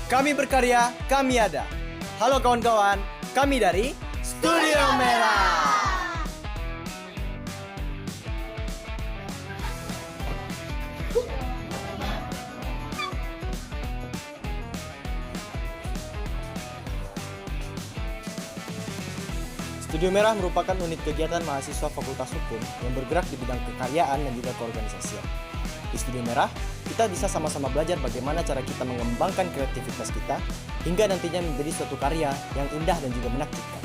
Kami berkarya, kami ada. Halo kawan-kawan, kami dari Studio Merah. Studio Merah merupakan unit kegiatan mahasiswa Fakultas Hukum yang bergerak di bidang kekaryaan dan juga keorganisasian. Di Studio Merah, kita bisa sama-sama belajar bagaimana cara kita mengembangkan kreativitas kita hingga nantinya menjadi suatu karya yang indah dan juga menakjubkan.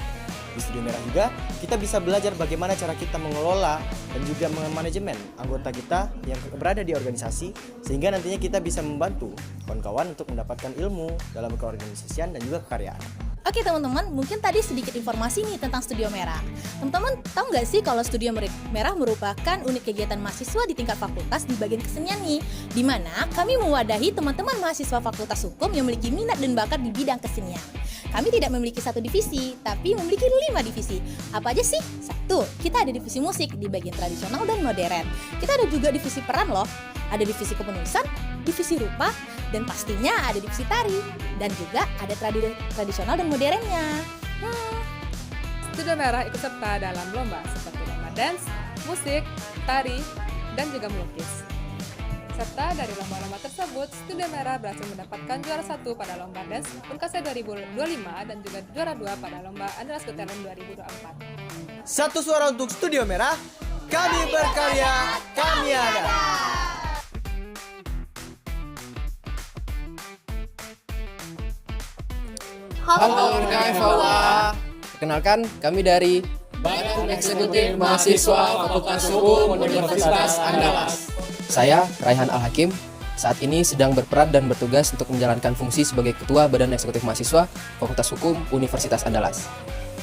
Di Studio Merah juga, kita bisa belajar bagaimana cara kita mengelola dan juga memanajemen anggota kita yang berada di organisasi sehingga nantinya kita bisa membantu kawan-kawan untuk mendapatkan ilmu dalam keorganisasian dan juga kekaryaan. Oke teman-teman, mungkin tadi sedikit informasi nih tentang Studio Merah. Teman-teman tahu nggak sih kalau Studio Merah merupakan unit kegiatan mahasiswa di tingkat fakultas di bagian kesenian nih, di mana kami mewadahi teman-teman mahasiswa Fakultas Hukum yang memiliki minat dan bakat di bidang kesenian. Kami tidak memiliki satu divisi, tapi memiliki 5 divisi. Apa aja sih? 1. Kita ada divisi musik di bagian tradisional dan modern. Kita ada juga divisi peran loh. Ada divisi kepenulisan, divisi rupa, dan pastinya ada divisi tari. Dan juga ada tradisional dan modernnya. Studio Merah ikut serta dalam lomba seperti lomba dance, musik, tari, dan juga melukis. Serta dari lomba-lomba tersebut, Studio Merah berhasil mendapatkan juara 1 pada lomba dance Unkase 2025 dan juga juara 2 pada lomba Andalas Got Talent 2024. Satu suara untuk Studio Merah, kami berkarya, kami ada. Halo warga FAUA. Perkenalkan, kami dari Badan Eksekutif Mahasiswa Fakultas Hukum Universitas Andalas. Saya Raihan Al-Hakim. Saat ini sedang berperan dan bertugas untuk menjalankan fungsi sebagai Ketua Badan Eksekutif Mahasiswa Fakultas Hukum Universitas Andalas.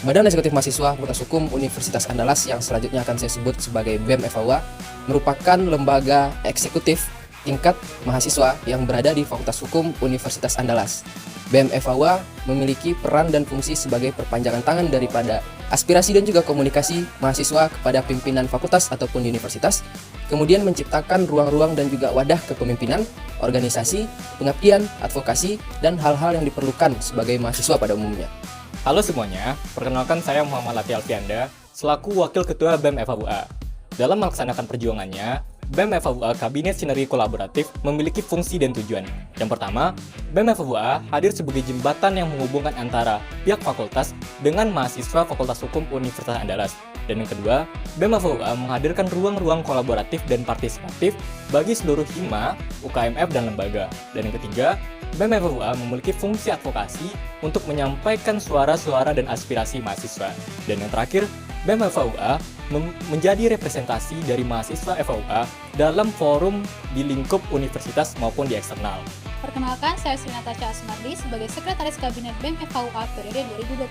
Badan Eksekutif Mahasiswa Fakultas Hukum Universitas Andalas yang selanjutnya akan saya sebut sebagai BEM FAUA merupakan lembaga eksekutif tingkat mahasiswa yang berada di Fakultas Hukum Universitas Andalas. BEM FAUA memiliki peran dan fungsi sebagai perpanjangan tangan daripada aspirasi dan juga komunikasi mahasiswa kepada pimpinan fakultas ataupun universitas, kemudian menciptakan ruang-ruang dan juga wadah kepemimpinan, organisasi, pengabdian, advokasi, dan hal-hal yang diperlukan sebagai mahasiswa pada umumnya. Halo semuanya, perkenalkan saya Muhammad Lati Alfianda, selaku Wakil Ketua BEM FAUA. Dalam melaksanakan perjuangannya, BEM FAUA Kabinet Sinergi Kolaboratif memiliki fungsi dan tujuan. Yang pertama, BEM FAUA hadir sebagai jembatan yang menghubungkan antara pihak fakultas dengan mahasiswa Fakultas Hukum Universitas Andalas. Dan yang kedua, BEM FAUA menghadirkan ruang-ruang kolaboratif dan partisipatif bagi seluruh hima, UKMF, dan lembaga. Dan yang ketiga, BEM FAUA memiliki fungsi advokasi untuk menyampaikan suara-suara dan aspirasi mahasiswa. Dan yang terakhir, BEM FAUA menjadi representasi dari mahasiswa FAUA dalam forum di lingkup universitas maupun di eksternal. Perkenalkan, saya Sri Natasha Asmardi sebagai Sekretaris Kabinet BEM FAUA periode 2025.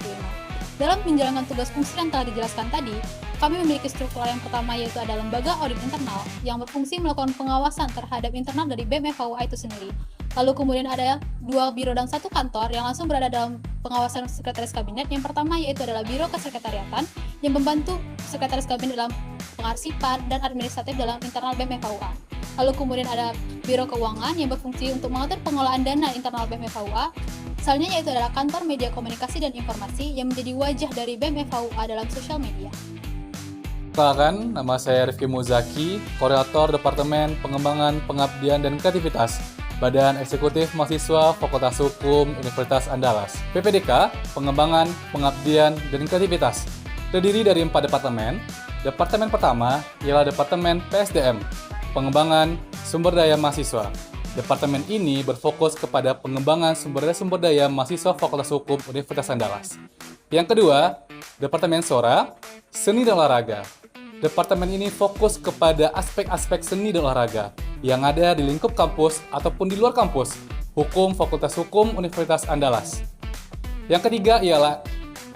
Dalam menjalankan tugas fungsi yang telah dijelaskan tadi, kami memiliki struktur yang pertama yaitu ada lembaga audit internal yang berfungsi melakukan pengawasan terhadap internal dari BEM FAUA itu sendiri. Lalu kemudian ada 2 biro dan 1 kantor yang langsung berada dalam pengawasan Sekretaris Kabinet. Yang pertama yaitu adalah Biro Kesekretariatan yang membantu Sekretaris Kabinet dalam pengarsipan dan administratif dalam internal BEM FAUA. Lalu kemudian ada Biro Keuangan yang berfungsi untuk mengatur pengelolaan dana internal BEM FAUA. Selanjutnya yaitu adalah Kantor Media Komunikasi dan Informasi yang menjadi wajah dari BEM FAUA dalam sosial media. Perkenalkan, nama saya Rifki Muzaki, Koordinator Departemen Pengembangan Pengabdian dan Kreativitas Badan Eksekutif Mahasiswa Fakultas Hukum Universitas Andalas. PPDK, Pengembangan Pengabdian dan Kreativitas, terdiri dari 4 departemen. Departemen pertama ialah Departemen PSDM, Pengembangan Sumber Daya Mahasiswa. Departemen ini berfokus kepada pengembangan sumber daya mahasiswa Fakultas Hukum Universitas Andalas. Yang kedua, Departemen Sora, Seni dan Olahraga. Departemen ini fokus kepada aspek-aspek seni dan olahraga yang ada di lingkup kampus ataupun di luar kampus Hukum Fakultas Hukum Universitas Andalas. Yang ketiga ialah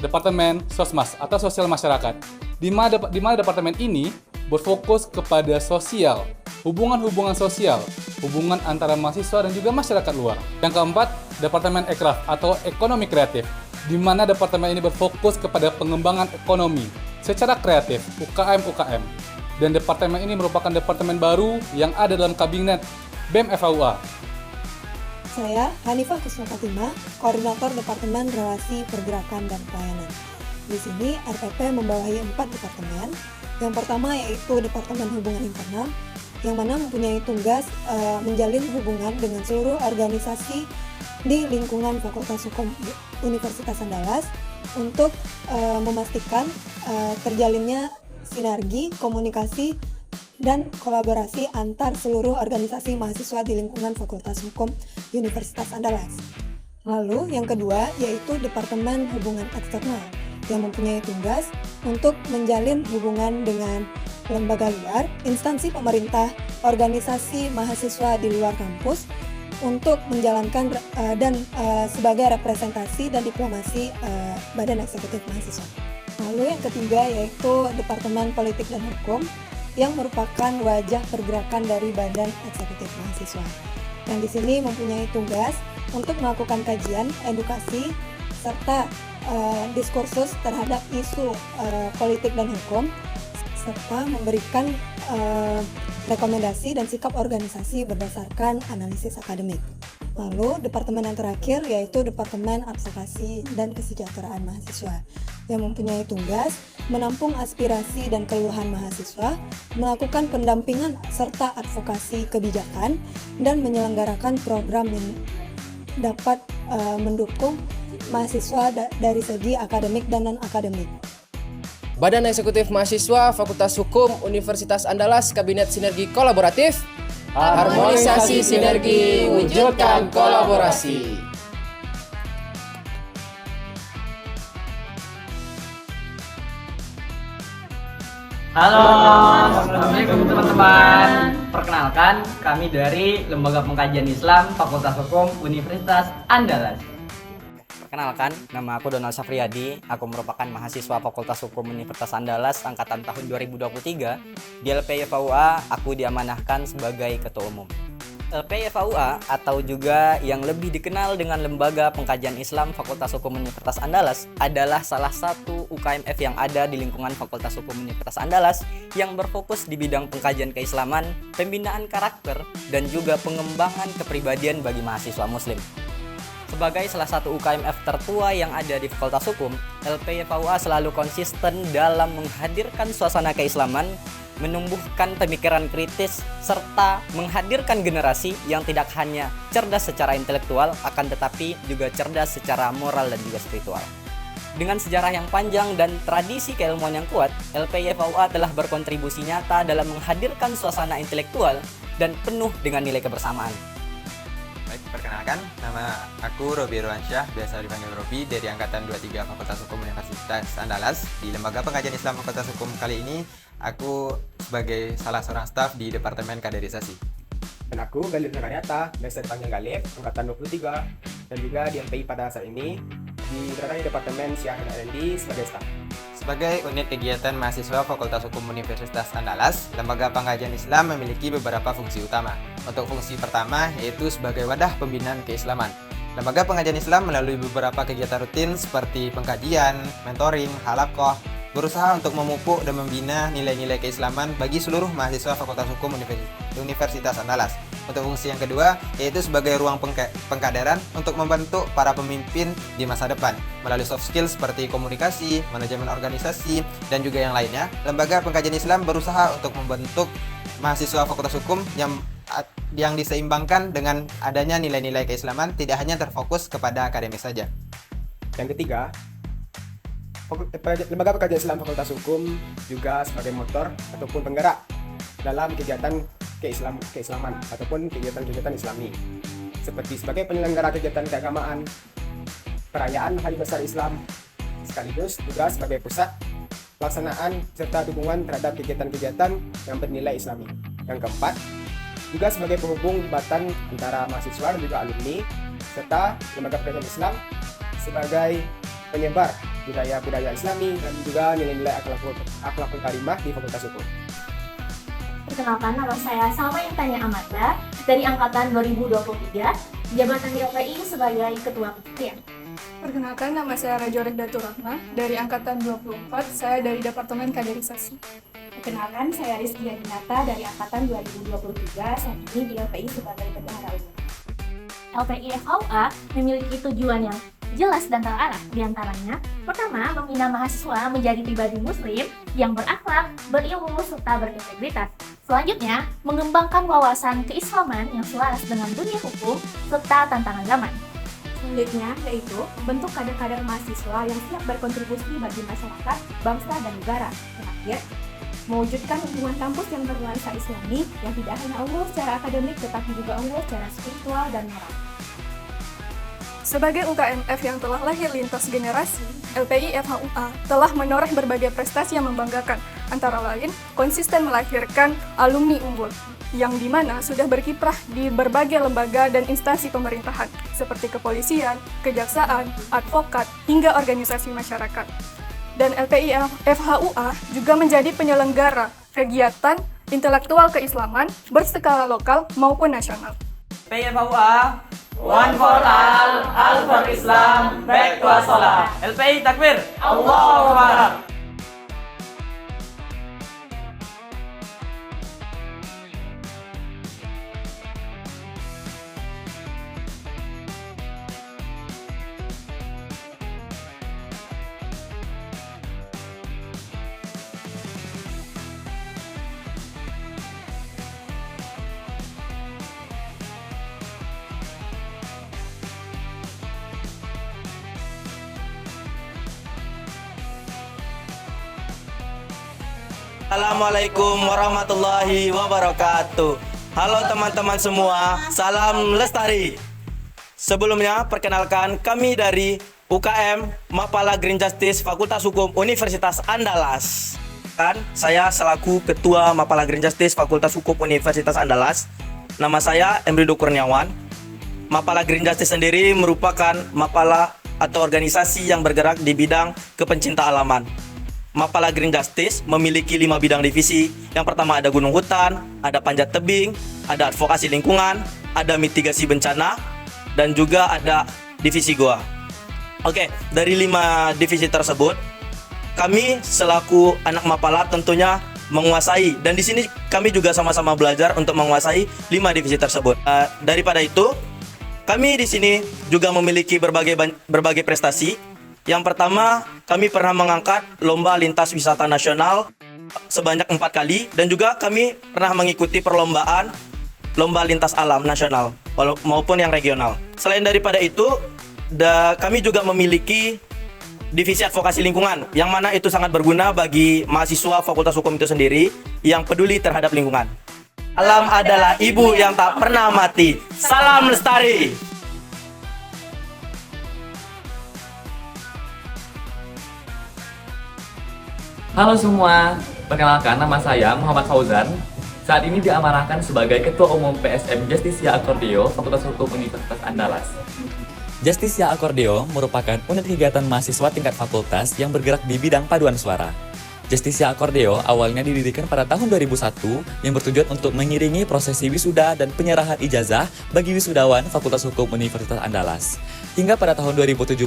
Departemen Sosmas atau Sosial Masyarakat, di mana departemen ini berfokus kepada sosial, hubungan-hubungan sosial, hubungan antara mahasiswa dan juga masyarakat luar. Yang keempat, Departemen Ekraf atau Ekonomi Kreatif, di mana departemen ini berfokus kepada pengembangan ekonomi secara kreatif, UKM. Dan departemen ini merupakan departemen baru yang ada dalam kabinet BEM FAUA. Saya Hanifah Kusma Fatimah, Koordinator Departemen Relasi Pergerakan dan Pelayanan. Di sini RPP membawahi 4 departemen. Yang pertama yaitu Departemen Hubungan Internal, yang mana mempunyai tugas menjalin hubungan dengan seluruh organisasi di lingkungan Fakultas Hukum Universitas Andalas untuk memastikan terjalinnya sinergi, komunikasi, dan kolaborasi antar seluruh organisasi mahasiswa di lingkungan Fakultas Hukum Universitas Andalas. Lalu yang kedua yaitu Departemen Hubungan Eksternal, yang mempunyai tugas untuk menjalin hubungan dengan lembaga luar, instansi pemerintah, organisasi mahasiswa di luar kampus untuk menjalankan dan sebagai representasi dan diplomasi Badan Eksekutif Mahasiswa. Lalu yang ketiga yaitu Departemen Politik dan Hukum, yang merupakan wajah pergerakan dari Badan Eksekutif Mahasiswa. Yang di sini mempunyai tugas untuk melakukan kajian, edukasi, serta diskursus terhadap isu politik dan hukum, serta memberikan rekomendasi dan sikap organisasi berdasarkan analisis akademik. Lalu departemen yang terakhir yaitu Departemen Advokasi dan Kesejahteraan Mahasiswa, yang mempunyai tugas menampung aspirasi dan keluhan mahasiswa, melakukan pendampingan serta advokasi kebijakan, dan menyelenggarakan program yang dapat mendukung mahasiswa dari segi akademik dan non-akademik. Badan Eksekutif Mahasiswa Fakultas Hukum Universitas Andalas Kabinet Sinergi Kolaboratif. Harmonisasi sinergi, wujudkan kolaborasi. Halo, assalamualaikum teman-teman. Perkenalkan, kami dari Lembaga Pengkajian Islam Fakultas Hukum Universitas Andalas. Perkenalkan, nama aku Donald Safriyadi. Aku merupakan mahasiswa Fakultas Hukum Universitas Andalas angkatan tahun 2023. Di LPFAUA, aku diamanahkan sebagai ketua umum. LPFAUA atau juga yang lebih dikenal dengan Lembaga Pengkajian Islam Fakultas Hukum Universitas Andalas adalah salah satu UKMF yang ada di lingkungan Fakultas Hukum Universitas Andalas yang berfokus di bidang pengkajian keislaman, pembinaan karakter, dan juga pengembangan kepribadian bagi mahasiswa muslim. Sebagai salah satu UKMF tertua yang ada di Fakultas Hukum, LPFAUA selalu konsisten dalam menghadirkan suasana keislaman, menumbuhkan pemikiran kritis, serta menghadirkan generasi yang tidak hanya cerdas secara intelektual, akan tetapi juga cerdas secara moral dan juga spiritual. Dengan sejarah yang panjang dan tradisi keilmuan yang kuat, LPFAUA telah berkontribusi nyata dalam menghadirkan suasana intelektual dan penuh dengan nilai kebersamaan. Baik, perkenalkan, nama aku Robi Irwansyah, biasa dipanggil Robi, dari Angkatan 23 Fakultas Hukum Universitas Andalas. Di Lembaga Pengkajian Islam Fakultas Hukum kali ini, aku sebagai salah seorang staf di Departemen Kaderisasi. Dan aku Galip Nakaryata, biasa dipanggil Galip, Angkatan 23, dan juga di LPI pada saat ini, berada di Departemen Syiah dan R&D sebagai staf. Sebagai unit kegiatan mahasiswa Fakultas Hukum Universitas Andalas, Lembaga Pengkajian Islam memiliki beberapa fungsi utama. Untuk fungsi pertama yaitu sebagai wadah pembinaan keislaman. Lembaga Pengkajian Islam melalui beberapa kegiatan rutin seperti pengkajian, mentoring, halakoh, berusaha untuk memupuk dan membina nilai-nilai keislaman bagi seluruh mahasiswa Fakultas Hukum Universitas Andalas. Untuk fungsi yang kedua yaitu sebagai ruang pengkaderan untuk membentuk para pemimpin di masa depan melalui soft skill seperti komunikasi, manajemen organisasi, dan juga yang lainnya. Lembaga Pengkajian Islam berusaha untuk membentuk mahasiswa Fakultas Hukum yang diseimbangkan dengan adanya nilai-nilai keislaman, tidak hanya terfokus kepada akademis saja. Yang ketiga, Lembaga Pengkajian Islam Fakultas Hukum juga sebagai motor ataupun penggerak dalam kegiatan keislaman ataupun kegiatan-kegiatan Islami, seperti sebagai penyelenggara kegiatan keagamaan, perayaan Hari Besar Islam, sekaligus juga sebagai pusat pelaksanaan serta dukungan terhadap kegiatan-kegiatan yang bernilai Islami. Yang keempat, juga sebagai penghubung jembatan antara mahasiswa dan juga alumni, serta Lembaga Pengkajian Islam sebagai penyebar budaya-budaya Islami dan juga nilai-nilai akhlakul karimah di Fakultas Hukum. Perkenalkan, nama saya Salma Intanya Amanda dari Angkatan 2023, jabatan di LPI sebagai Ketua Kementerian. Perkenalkan, nama saya Rajorek Datur Rahma dari Angkatan 24, saya dari Departemen Kaderisasi. Perkenalkan, saya Rizky Adinata dari Angkatan 2023, saat ini di LPI sebagai Bendahara Umum. LPI FHUA memiliki tujuan yang jelas dan terarah. Di antaranya, pertama, membina mahasiswa menjadi pribadi muslim yang berakhlak, berilmu, serta berintegritas. Selanjutnya, mengembangkan wawasan keislaman yang selaras dengan dunia hukum serta tantangan zaman. Selanjutnya, yaitu membentuk kader-kader mahasiswa yang siap berkontribusi bagi masyarakat, bangsa, dan negara. Terakhir, mewujudkan hubungan kampus yang bernuansa islami yang tidak hanya unggul secara akademik tetapi juga unggul secara spiritual dan moral. Sebagai UKMF yang telah lahir lintas generasi, LPI FHUA telah menoreh berbagai prestasi yang membanggakan, antara lain konsisten melahirkan alumni unggul, yang dimana sudah berkiprah di berbagai lembaga dan instansi pemerintahan, seperti kepolisian, kejaksaan, advokat, hingga organisasi masyarakat. Dan LPI FHUA juga menjadi penyelenggara kegiatan intelektual keislaman berskala lokal maupun nasional. LPI FHUA, one for all for Islam, back to as-salah. LPI takbir, Allahu Akbar. Assalamualaikum warahmatullahi wabarakatuh. Halo teman-teman semua, salam lestari. Sebelumnya, perkenalkan kami dari UKM Mapala Green Justice Fakultas Hukum Universitas Andalas. Saya selaku Ketua Mapala Green Justice Fakultas Hukum Universitas Andalas. Nama saya Emrido Kurniawan. Mapala Green Justice sendiri merupakan mapala atau organisasi yang bergerak di bidang kepencinta alaman. Mapala Green Justice memiliki 5 bidang divisi. Yang pertama ada gunung hutan, ada panjat tebing, ada advokasi lingkungan, ada mitigasi bencana, dan juga ada divisi goa. Oke, dari 5 divisi tersebut, kami selaku anak Mapala tentunya menguasai, dan di sini kami juga sama-sama belajar untuk menguasai 5 divisi tersebut. Daripada itu, kami di sini juga memiliki berbagai prestasi. Yang pertama, kami pernah mengangkat lomba lintas wisata nasional sebanyak 4 kali, dan juga kami pernah mengikuti perlombaan lomba lintas alam nasional maupun yang regional. Selain daripada itu, kami juga memiliki divisi advokasi lingkungan, yang mana itu sangat berguna bagi mahasiswa Fakultas Hukum itu sendiri yang peduli terhadap lingkungan. Alam adalah ibu yang tak pernah mati. Salam lestari. Halo semua, perkenalkan nama saya Muhammad Fauzan. Saat ini diamanahkan sebagai Ketua Umum PSM Justisia Acordeo Fakultas Hukum Universitas Andalas. Justisia Acordeo merupakan unit kegiatan mahasiswa tingkat fakultas yang bergerak di bidang paduan suara. Justisia Acordeo awalnya didirikan pada tahun 2001 yang bertujuan untuk mengiringi prosesi wisuda dan penyerahan ijazah bagi wisudawan Fakultas Hukum Universitas Andalas. Hingga pada tahun 2017,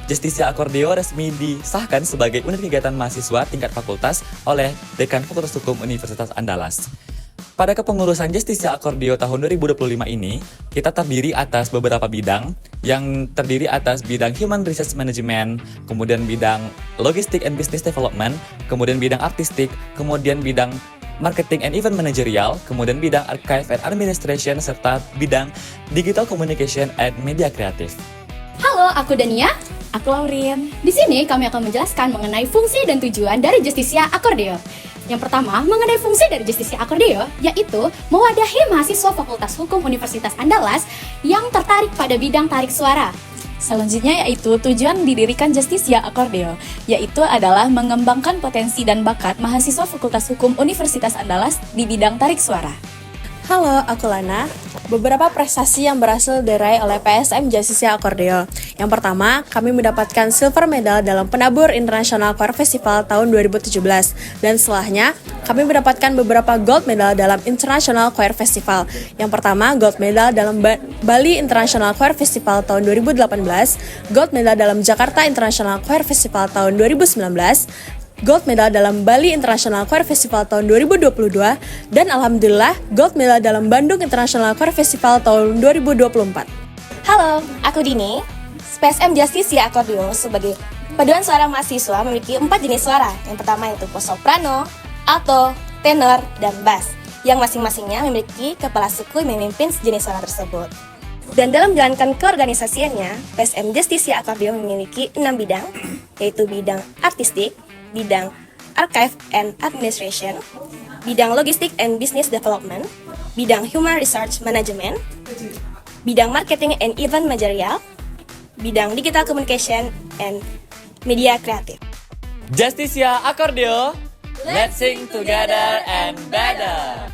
Justisia Acordeo resmi disahkan sebagai unit kegiatan mahasiswa tingkat fakultas oleh Dekan Fakultas Hukum Universitas Andalas. Pada kepengurusan Justisia Acordeo tahun 2025 ini, kita terdiri atas beberapa bidang, yang terdiri atas bidang Human Resource Management, kemudian bidang Logistic and Business Development, kemudian bidang Artistik, kemudian bidang Marketing and Event Managerial, kemudian bidang Archive and Administration, serta bidang Digital Communication and Media Kreatif. Halo, aku Dania. Aku Laurin. Di sini kami akan menjelaskan mengenai fungsi dan tujuan dari Justisia Acordeo. Yang pertama, mengenai fungsi dari Justisia Acordeo, yaitu mewadahi mahasiswa Fakultas Hukum Universitas Andalas yang tertarik pada bidang tarik suara. Selanjutnya yaitu tujuan didirikan Justisia Acordeo, yaitu adalah mengembangkan potensi dan bakat mahasiswa Fakultas Hukum Universitas Andalas di bidang tarik suara. Halo, aku Lana. Beberapa prestasi yang berhasil diraih oleh PSM Justisia Acordeo. Yang pertama, kami mendapatkan silver medal dalam Penabur International Choir Festival tahun 2017. Dan setelahnya, kami mendapatkan beberapa gold medal dalam International Choir Festival. Yang pertama, gold medal dalam Bali International Choir Festival tahun 2018, gold medal dalam Jakarta International Choir Festival tahun 2019, gold medal dalam Bali International Choir Festival tahun 2022, dan alhamdulillah gold medal dalam Bandung International Choir Festival tahun 2024. Halo, aku Dini. PSM Justisia Akordio sebagai paduan suara mahasiswa memiliki 4 jenis suara. Yang pertama yaitu soprano, alto, tenor, dan bass, yang masing-masingnya memiliki kepala suku yang memimpin jenis suara tersebut. Dan dalam menjalankan keorganisasiannya, PSM Justisia Akordio memiliki 6 bidang, yaitu bidang artistik, bidang archive and administration, bidang logistik and business development, bidang human research management, bidang marketing and event material, bidang digital communication and media kreatif. Justisia Akordio, let's sing together and better.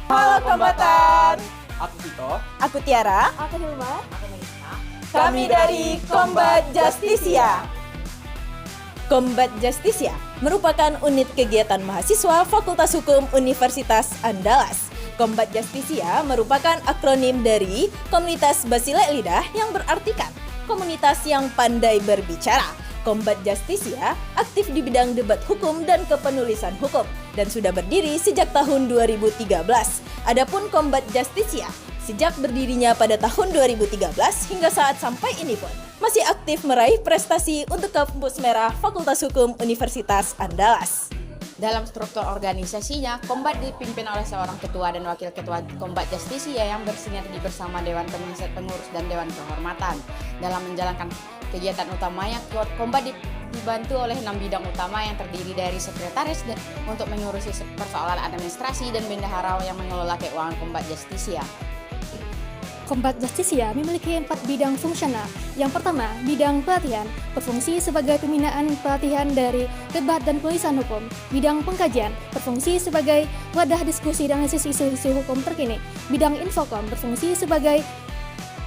Halo kombatan. Aku Tito. Aku Tiara. Aku Hilma. Kami dari Kombat Justisia. Kombat Justisia merupakan unit kegiatan mahasiswa Fakultas Hukum Universitas Andalas. Kombat Justisia merupakan akronim dari Komunitas Basilek Lidah yang berartikan komunitas yang pandai berbicara. Kombat Justisia aktif di bidang debat hukum dan kepenulisan hukum dan sudah berdiri sejak tahun 2013. Adapun Kombat Justisia sejak berdirinya pada tahun 2013 hingga saat sampai ini pun masih aktif meraih prestasi untuk Kampus Merah Fakultas Hukum Universitas Andalas. Dalam struktur organisasinya, Kombat dipimpin oleh seorang ketua dan wakil ketua Kombat Justisia yang bersinergi bersama Dewan Penasihat Pengurus dan Dewan Kehormatan. Dalam menjalankan kegiatan utamanya, Kombat dibantu oleh 6 bidang utama yang terdiri dari sekretaris untuk mengurusi persoalan administrasi dan bendahara yang mengelola keuangan Kombat Justisia. Kombat Justisia memiliki 4 bidang fungsional. Yang pertama, bidang pelatihan, berfungsi sebagai pembinaan pelatihan dari debat dan penulisan hukum. Bidang pengkajian, berfungsi sebagai wadah diskusi dan isu-isu hukum terkini. Bidang infokom, berfungsi sebagai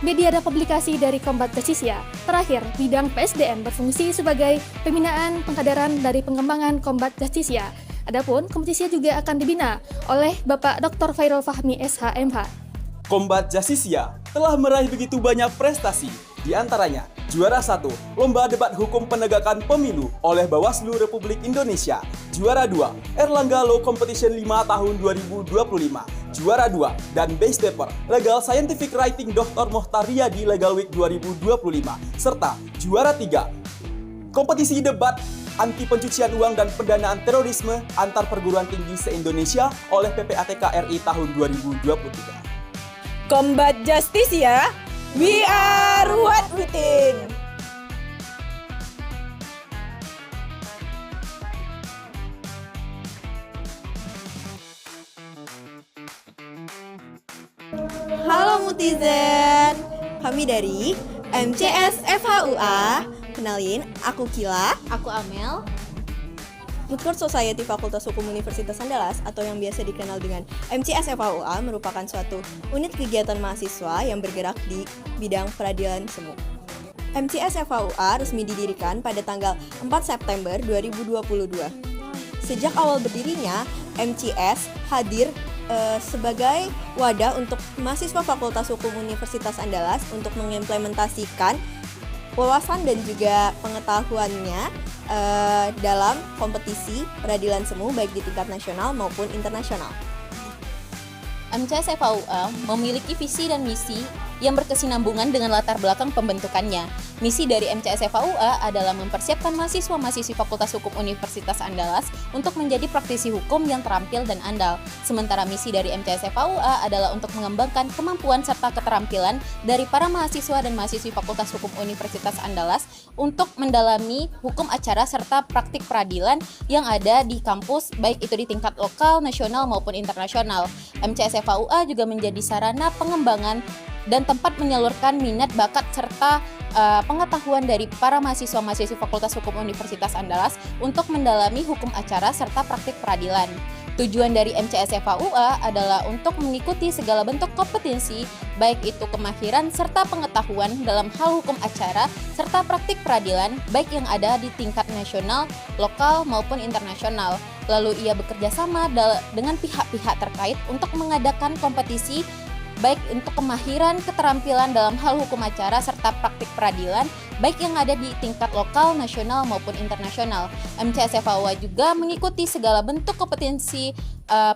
media dan publikasi dari Kombat Justisia. Terakhir, bidang PSDM berfungsi sebagai pembinaan pengkaderan dari pengembangan Kombat Justisia. Adapun kompetisi juga akan dibina oleh Bapak Dr. Khairul Fahmi SHMH. Kombat Justisia telah meraih begitu banyak prestasi, di antaranya juara 1 Lomba Debat Hukum Penegakan Pemilu oleh Bawaslu Republik Indonesia, juara 2 Erlangga Law Competition 5 tahun 2025, juara 2 dan Base Paper Legal Scientific Writing Dr. Mohtar Riyadi Legal Week 2025, serta juara 3 Kompetisi Debat Anti Pencucian Uang dan Pendanaan Terorisme antar perguruan tinggi se-Indonesia oleh PPATK RI tahun 2023. Kombat Justisia, we are what we think. Halo Mutizen, kami dari MCS FHUA. Kenalin, aku Kila. Aku Amel. Mutford Society Fakultas Hukum Universitas Andalas atau yang biasa dikenal dengan MCS FHUA merupakan suatu unit kegiatan mahasiswa yang bergerak di bidang peradilan semu. MCS FHUA resmi didirikan pada tanggal 4 September 2022. Sejak awal berdirinya, MCS hadir sebagai wadah untuk mahasiswa Fakultas Hukum Universitas Andalas untuk mengimplementasikan wawasan dan juga pengetahuannya dalam kompetisi peradilan semu baik di tingkat nasional maupun internasional. MCS FHUA memiliki visi dan misi yang berkesinambungan dengan latar belakang pembentukannya. Misi dari MCS FHUA adalah mempersiapkan mahasiswa-mahasiswi Fakultas Hukum Universitas Andalas untuk menjadi praktisi hukum yang terampil dan andal. Sementara misi dari MCS FHUA adalah untuk mengembangkan kemampuan serta keterampilan dari para mahasiswa dan mahasiswi Fakultas Hukum Universitas Andalas untuk mendalami hukum acara serta praktik peradilan yang ada di kampus, baik itu di tingkat lokal, nasional maupun internasional. MCS FHUA juga menjadi sarana pengembangan dan tempat menyalurkan minat, bakat, serta pengetahuan dari para mahasiswa-mahasiswi Fakultas Hukum Universitas Andalas untuk mendalami hukum acara serta praktik peradilan. Tujuan dari MCS FHUA adalah untuk mengikuti segala bentuk kompetensi, baik itu kemahiran serta pengetahuan dalam hal hukum acara serta praktik peradilan, baik yang ada di tingkat nasional, lokal maupun internasional. Lalu ia bekerja sama dengan pihak-pihak terkait untuk mengadakan kompetisi baik untuk kemahiran, keterampilan dalam hal hukum acara serta praktik peradilan baik yang ada di tingkat lokal, nasional maupun internasional. MCS FAUA juga mengikuti segala bentuk kompetensi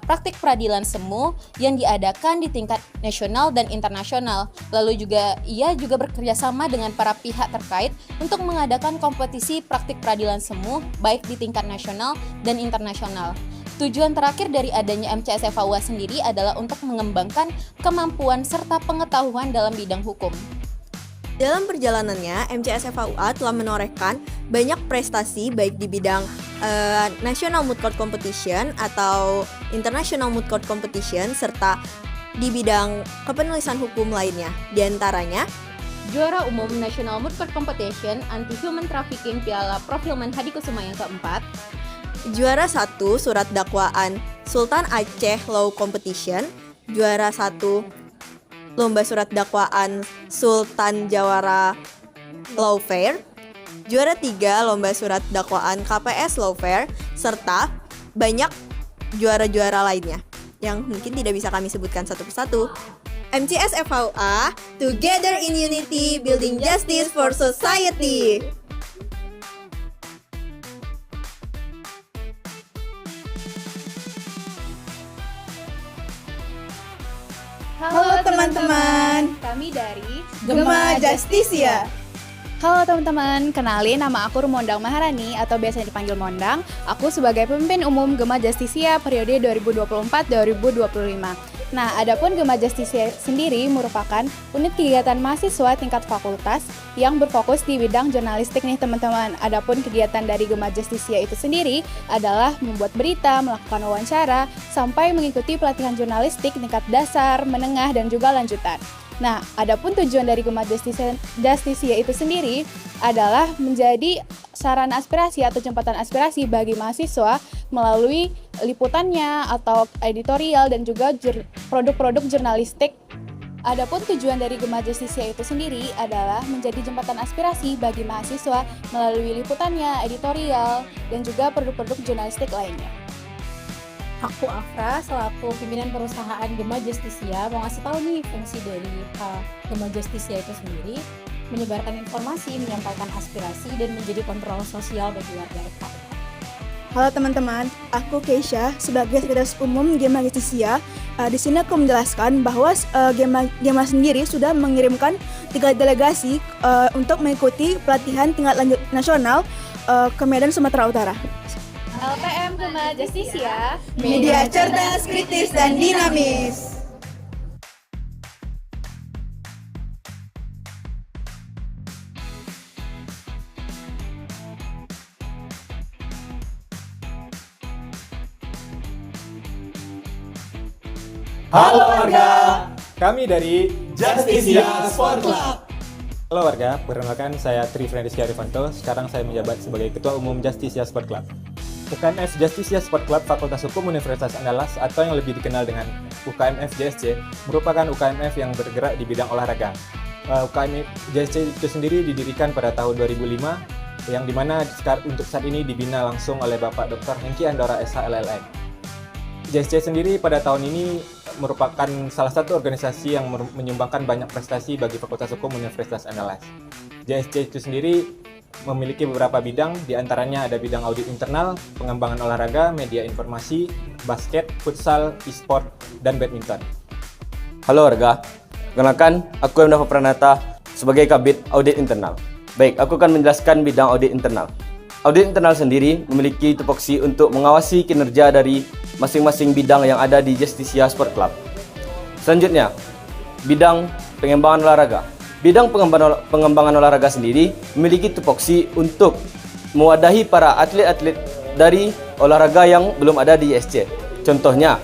praktik peradilan semu yang diadakan di tingkat nasional dan internasional. Lalu juga ia juga bekerja sama dengan para pihak terkait untuk mengadakan kompetisi praktik peradilan semu baik di tingkat nasional dan internasional. Tujuan terakhir dari adanya MCS FAUA sendiri adalah untuk mengembangkan kemampuan serta pengetahuan dalam bidang hukum. Dalam perjalanannya, MCS FAUA telah menorehkan banyak prestasi baik di bidang National Moot Court Competition atau International Moot Court Competition serta di bidang kepenulisan hukum lainnya. Di antaranya, juara umum National Moot Court Competition Anti-Human Trafficking Piala Profilman Hadikusuma yang keempat, juara 1 surat dakwaan Sultan Aceh Law Competition, juara 1 lomba surat dakwaan Sultan Jawara Law Fair, juara 3 lomba surat dakwaan KPS Law Fair, serta banyak juara-juara lainnya yang mungkin tidak bisa kami sebutkan satu persatu. MCS FAUA, Together in Unity, Building Justice for Society. Halo teman-teman, kami dari Gema Justisia. Halo teman-teman, kenalin nama aku Rumondang Maharani atau biasa dipanggil Mondang. Aku sebagai pemimpin umum Gema Justisia periode 2024-2025. Nah, adapun Gema Justisia sendiri merupakan unit kegiatan mahasiswa tingkat fakultas yang berfokus di bidang jurnalistik nih teman-teman. Adapun kegiatan dari Gema Justisia itu sendiri adalah membuat berita, melakukan wawancara, sampai mengikuti pelatihan jurnalistik tingkat dasar, menengah, dan juga lanjutan. Nah, adapun tujuan dari Gema Justisia itu sendiri adalah menjadi sarana aspirasi atau jembatan aspirasi bagi mahasiswa melalui liputannya atau editorial dan juga produk-produk jurnalistik. Adapun tujuan dari Gema Justisia itu sendiri adalah menjadi jembatan aspirasi bagi mahasiswa melalui liputannya, editorial, dan juga produk-produk jurnalistik lainnya. Aku Afra, selaku pimpinan perusahaan Gema Justisia, mau ngasih tahu nih fungsi dari Gema Justisia itu sendiri, menyebarkan informasi, menyampaikan aspirasi, dan menjadi kontrol sosial bagi warga FAUA. Halo teman-teman, aku Keisha sebagai sekretaris umum Gema Justisia. Di sini aku menjelaskan bahwa Gema sendiri sudah mengirimkan 3 delegasi untuk mengikuti pelatihan tingkat lanjut nasional ke Medan, Sumatera Utara. LPM Gema Justisia, media cerdas, kritis, dan dinamis. Halo warga, kami dari Justisia Sport Club. Halo warga, perkenalkan saya Tri Frendisya Rifanto. Sekarang saya menjabat sebagai Ketua Umum Justisia Sport Club. UKMF Justisia Sport Club Fakultas Hukum Universitas Andalas atau yang lebih dikenal dengan UKMF JSC merupakan UKMF yang bergerak di bidang olahraga. UKMF JSC itu sendiri didirikan pada tahun 2005 yang dimana untuk saat ini dibina langsung oleh Bapak Dr. Hengki Andora SH LLM. JSC sendiri pada tahun ini merupakan salah satu organisasi yang menyumbangkan banyak prestasi bagi Fakultas Hukum Universitas Andalas. JSC itu sendiri memiliki beberapa bidang, diantaranya ada bidang audit internal, pengembangan olahraga, media informasi, basket, futsal, e-sport, dan badminton. Halo warga, perkenalkan aku Emdava Pranata sebagai Kabid Audit Internal. Baik, aku akan menjelaskan bidang audit internal. Audit internal sendiri memiliki tupoksi untuk mengawasi kinerja dari masing-masing bidang yang ada di Justisia Sport Club. Selanjutnya, bidang pengembangan olahraga. Bidang pengembangan olahraga sendiri memiliki tupoksi untuk mewadahi para atlet-atlet dari olahraga yang belum ada di ISC. Contohnya,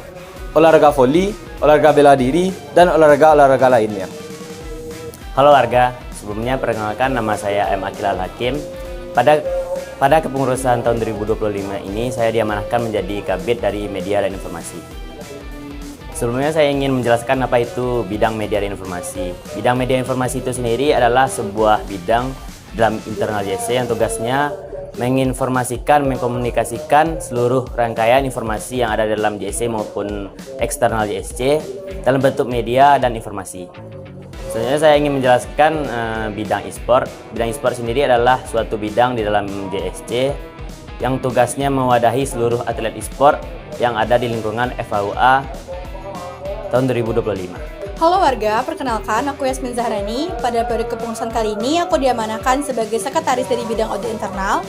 olahraga voli, olahraga bela diri, dan olahraga-olahraga lainnya. Halo warga, sebelumnya perkenalkan nama saya M. Akil Al-Hakim. Pada kepengurusan tahun 2025 ini saya diamanahkan menjadi kabid dari media dan informasi. Sebelumnya saya ingin menjelaskan apa itu bidang media dan informasi. Bidang media informasi itu sendiri adalah sebuah bidang dalam internal JSC yang tugasnya menginformasikan, mengkomunikasikan seluruh rangkaian informasi yang ada dalam JSC maupun eksternal JSC dalam bentuk media dan informasi. Selanjutnya saya ingin menjelaskan bidang e-sport. Bidang e-sport sendiri adalah suatu bidang di dalam JSC yang tugasnya mewadahi seluruh atlet e-sport yang ada di lingkungan FHUA tahun 2025. Halo warga, perkenalkan aku Yasmin Zahrani. Pada periode kepengurusan kali ini aku diamanahkan sebagai sekretaris dari bidang audit internal.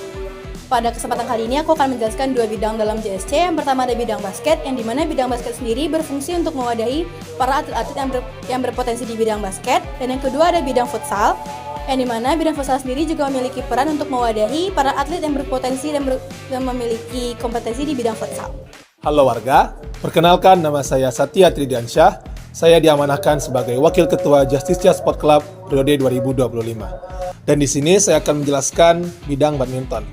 Pada kesempatan kali ini aku akan menjelaskan dua bidang dalam JSC. Yang pertama ada bidang basket, yang dimana bidang basket sendiri berfungsi untuk mewadahi para atlet-atlet yang berpotensi di bidang basket. Dan yang kedua ada bidang futsal, yang dimana bidang futsal sendiri juga memiliki peran untuk mewadahi para atlet yang berpotensi dan memiliki kompetensi di bidang futsal. Halo warga, perkenalkan nama saya Satya Tridiansyah. Saya diamanahkan sebagai Wakil Ketua Justicia Sport Club periode 2025. Dan di sini saya akan menjelaskan bidang badminton.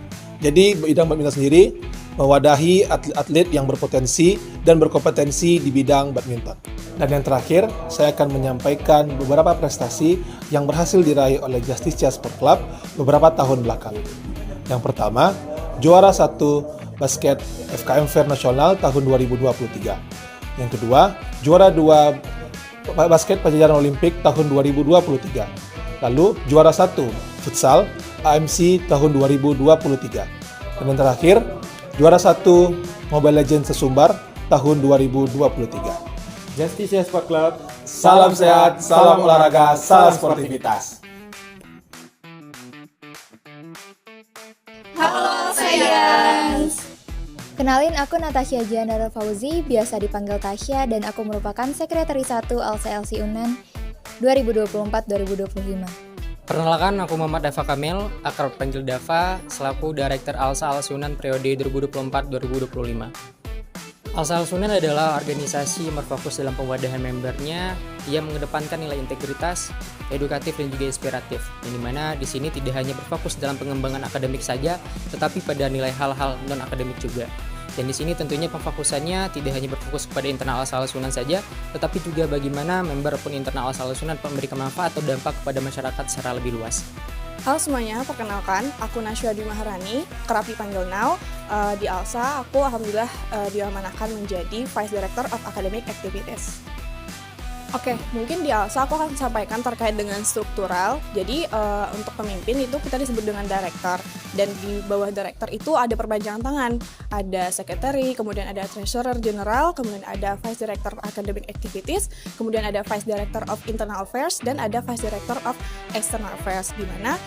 Jadi bidang badminton sendiri mewadahi atlet-atlet yang berpotensi dan berkompetensi di bidang badminton. Dan yang terakhir, saya akan menyampaikan beberapa prestasi yang berhasil diraih oleh Justicia Sport Club beberapa tahun belakangan. Yang pertama, juara 1 basket FKM Fair Nasional tahun 2023. Yang kedua, juara 2 basket Pajajaran Olimpik tahun 2023. Lalu juara 1 futsal AMC tahun 2023. Dan yang terakhir, juara 1 Mobile Legends Sesumbar tahun 2023. Justicia Sport Club, salam sehat, salam olahraga, salam sportivitas. Halo sayang. Kenalin, aku Natasha Giandara Fauzi, biasa dipanggil Tasya, dan aku merupakan Sekretaris 1 ALSA-LC UNAN 2024-2025. Perkenalkan, aku Muhammad Dava Kamil, akrab panggil Dava, selaku Direktur ALSA-LC UNAN periode 2024-2025. ALSA-LC UNAN adalah organisasi yang berfokus dalam pemwadahan membernya yang mengedepankan nilai integritas, edukatif, dan juga inspiratif. Yang dimana di sini tidak hanya berfokus dalam pengembangan akademik saja, tetapi pada nilai hal-hal non-akademik juga. Dan di sini tentunya pemfokusannya tidak hanya berfokus kepada internal ALSA-LC UNAN saja, tetapi juga bagaimana member pun internal ALSA-LC UNAN memberikan manfaat atau dampak kepada masyarakat secara lebih luas. Halo semuanya, perkenalkan, aku Nashwa Dwi Maharani, kerap dipanggil Now. Di ALSA, aku alhamdulillah diamanahkan menjadi Vice Director of Academic Activities. Oke, mungkin di ALSA aku akan sampaikan terkait dengan struktural. Jadi untuk pemimpin itu kita disebut dengan director, dan di bawah director itu ada perpanjangan tangan, ada secretary, kemudian ada treasurer general, kemudian ada vice director of academic activities, kemudian ada vice director of internal affairs, dan ada vice director of external affairs, di mana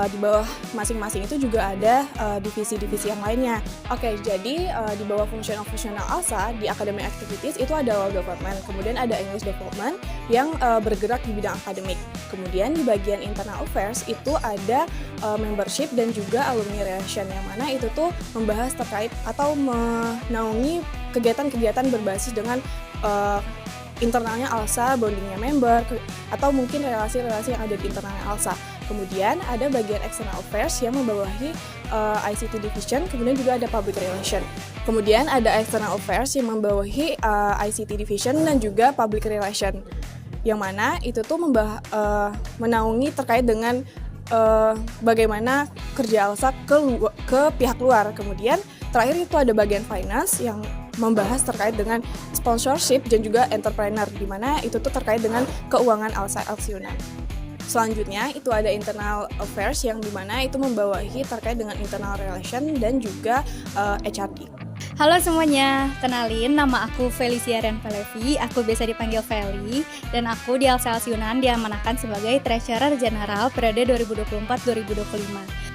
di bawah masing-masing itu juga ada divisi-divisi yang lainnya. Oke, jadi di bawah fungsional ALSA di academic activities itu ada law development, kemudian ada English development yang bergerak di bidang akademik. Kemudian di bagian internal affairs itu ada membership dan juga alumni relation, yang mana itu tuh membahas terkait atau menaungi kegiatan-kegiatan berbasis dengan internalnya ALSA, bondingnya member, atau mungkin relasi-relasi yang ada di internalnya ALSA. Kemudian ada bagian external affairs yang membawahi ICT division, kemudian juga ada public relation. Kemudian ada external affairs yang membawahi ICT division dan juga public relation, yang mana itu tuh menaungi terkait dengan bagaimana kerja ALSA ke pihak luar. Kemudian terakhir itu ada bagian finance yang membahas terkait dengan sponsorship dan juga entrepreneur, di mana itu tuh terkait dengan keuangan ALSA-LC UNAN. Selanjutnya itu ada internal affairs yang dimana itu membawahi terkait dengan internal relation dan juga HRD. Halo semuanya, kenalin nama aku Felicia Renvelevi, aku biasa dipanggil Feli, dan aku di ALSA-LC UNAN diamanahkan sebagai Treasurer General periode 2024-2025.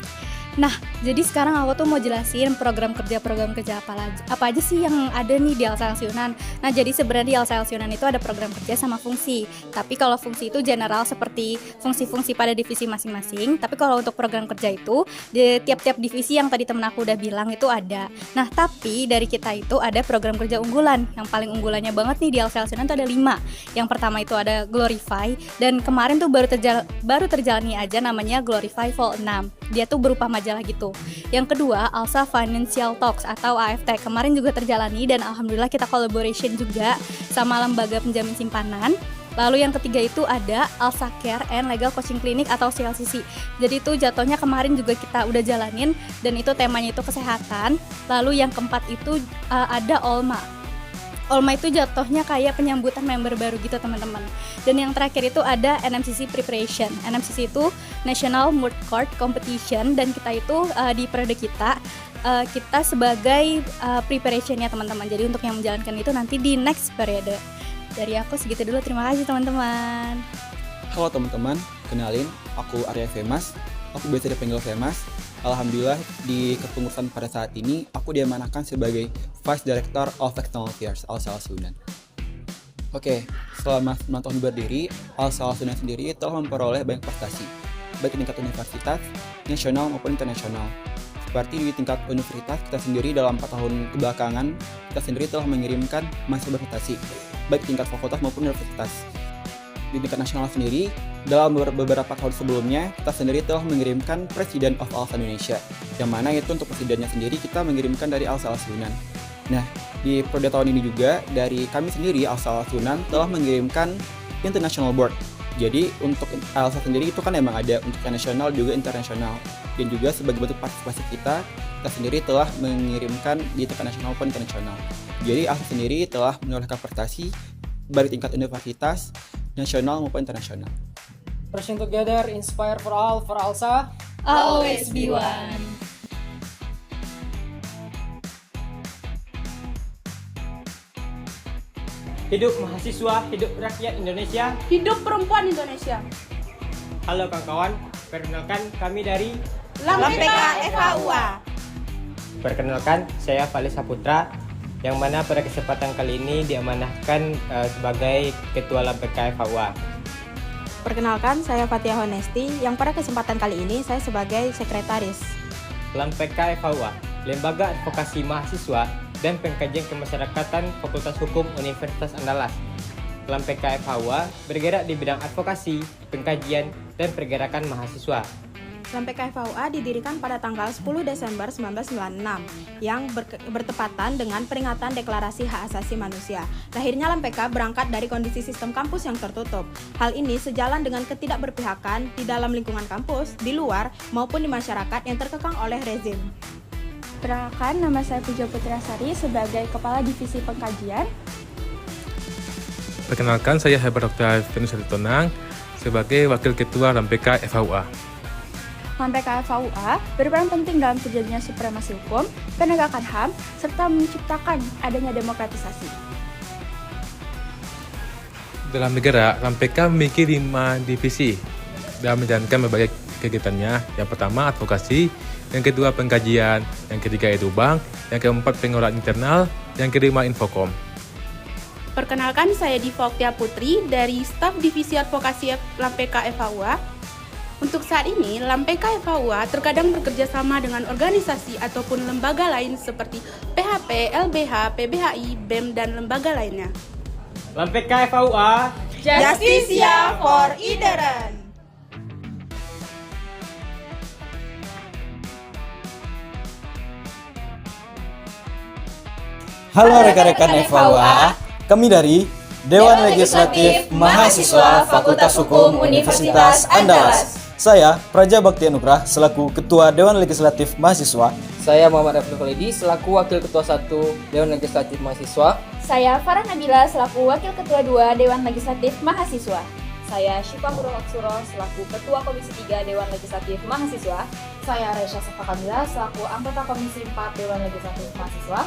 Nah, jadi sekarang aku tuh mau jelasin program kerja apa aja sih yang ada nih di ALSA-LC UNAN. Nah, jadi sebenarnya di ALSA-LC UNAN itu ada program kerja sama fungsi. Tapi kalau fungsi itu general seperti fungsi-fungsi pada divisi masing-masing. Tapi kalau untuk program kerja itu di tiap-tiap divisi yang tadi temen aku udah bilang itu ada. Nah, tapi dari kita itu ada program kerja unggulan. Yang paling unggulannya banget nih di ALSA-LC UNAN itu ada 5. Yang pertama itu ada Glorify, dan kemarin tuh baru terjalani aja namanya Glorify Vol 6. Dia tuh berupa majalah gitu. Yang kedua, ALSA Financial Talks atau AFT. Kemarin juga terjalani dan alhamdulillah kita collaboration juga sama lembaga penjamin simpanan. Lalu yang ketiga itu ada ALSA Care and Legal Coaching Clinic atau CLCC. Jadi itu jatuhnya kemarin juga kita udah jalanin dan itu temanya itu kesehatan. Lalu yang keempat itu ada OLMA. Olma itu jatuhnya kayak penyambutan member baru gitu teman-teman. Dan yang terakhir itu ada NMCC Preparation. NMCC itu National Moot Court Competition, dan kita itu di periode kita sebagai preparationnya teman-teman. Jadi untuk yang menjalankan itu nanti di next periode. Dari aku segitu dulu, terima kasih teman-teman. Halo teman-teman, kenalin aku Arya Femas. Aku biasa dipanggil Femas. Alhamdulillah di kepengurusan pada saat ini aku diamanahkan sebagai Vice Director of External Affairs Al-Sal Sunan. Oke, selama 9 tahun berdiri, Al-Sal Sunan sendiri telah memperoleh banyak prestasi, baik di tingkat universitas, nasional maupun internasional. Seperti di tingkat universitas, kita sendiri dalam 4 tahun kebelakangan, kita sendiri telah mengirimkan mahasiswa berprestasi, baik tingkat fakultas maupun universitas. Di tingkat nasional sendiri, dalam beberapa tahun sebelumnya, kita sendiri telah mengirimkan President of Al-Sal Indonesia, yang mana itu untuk presidennya sendiri kita mengirimkan dari Al-Sal Sunan. Nah, di periode tahun ini juga, dari kami sendiri, Al-Sal Sunan, telah mengirimkan International Board. Jadi, untuk Al-Sal sendiri itu kan emang ada untuk nasional juga internasional. Dan juga sebagai bentuk partisipasi kita sendiri telah mengirimkan di tingkat nasional maupun internasional. Jadi, Al-Sal sendiri telah menorehkan prestasi baik tingkat universitas, nasional maupun internasional. Pressing together, inspire for all, for Alsa. Always be one. Hidup mahasiswa, hidup rakyat Indonesia, Hidup perempuan Indonesia. Halo kawan-kawan, perkenalkan kami dari LAMPK FHUA. Perkenalkan, saya Fali Saputra, yang mana pada kesempatan kali ini diamanahkan sebagai Ketua LAMPK FHUA. Perkenalkan, saya Fatia Honesti, yang pada kesempatan kali ini saya sebagai sekretaris. LAMPK FHUA, Lembaga Advokasi Mahasiswa dan Pengkajian Kemasyarakatan Fakultas Hukum Universitas Andalas. LAMPK FHUA bergerak di bidang advokasi, pengkajian, dan pergerakan mahasiswa. LAMPK FHUA didirikan pada tanggal 10 Desember 1996 yang bertepatan dengan peringatan Deklarasi Hak Asasi Manusia. Lahirnya LAMPK berangkat dari kondisi sistem kampus yang tertutup. Hal ini sejalan dengan ketidakberpihakan di dalam lingkungan kampus, di luar, maupun di masyarakat yang terkekang oleh rezim. Perkenalkan, nama saya Puja Putrasari sebagai Kepala Divisi Pengkajian. Perkenalkan, saya Hebat Dr. Venus Tonang sebagai Wakil Ketua LAMPK FHUA. LAMPK FHUA berperan penting dalam terjadinya supremasi hukum, penegakan HAM, serta menciptakan adanya demokratisasi. Dalam negara, LAMPK memiliki 5 divisi dalam menjalankan berbagai kegiatannya. Yang pertama, advokasi, yang kedua, pengkajian, yang ketiga itu bank, yang keempat, pengolahan internal, yang kelima, infokom. Perkenalkan, saya Diva Oktia Putri dari staf Divisi Advokasi LAMPK FHUA. Untuk saat ini, LAMPK FHUA terkadang bekerja sama dengan organisasi ataupun lembaga lain seperti PHP, LBH, PBHI, BEM, dan lembaga lainnya. LAMPK FHUA, Justisia for Ideren. Halo rekan-rekan FHUA, kami dari Dewan Legislatif Mahasiswa Fakultas Hukum Universitas Andalas. Saya Praja Bakti Anugrah selaku Ketua Dewan Legislatif Mahasiswa. Saya Muhammad Afnul Khalidi selaku Wakil Ketua 1 Dewan Legislatif Mahasiswa. Saya Farah Nabila selaku Wakil Ketua 2 Dewan Legislatif Mahasiswa. Saya Syifa Nurul Aksuro selaku Ketua Komisi 3 Dewan Legislatif Mahasiswa. Saya Resya Safa Kamila selaku Anggota Komisi 4 Dewan Legislatif Mahasiswa.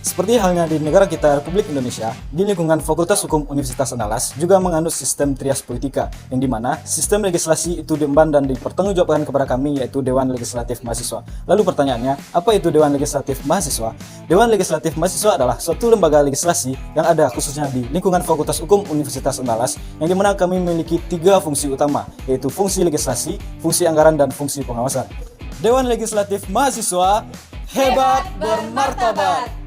Seperti halnya di negara kita Republik Indonesia, di lingkungan Fakultas Hukum Universitas Andalas juga menganut sistem trias politika, yang dimana sistem legislasi itu diemban dan dipertanggungjawabkan kepada kami, yaitu Dewan Legislatif Mahasiswa. Lalu pertanyaannya, apa itu Dewan Legislatif Mahasiswa? Dewan Legislatif Mahasiswa adalah suatu lembaga legislasi yang ada khususnya di lingkungan Fakultas Hukum Universitas Andalas, yang dimana kami memiliki 3 fungsi utama, yaitu fungsi legislasi, fungsi anggaran, dan fungsi pengawasan. Dewan Legislatif Mahasiswa, hebat bermartabat.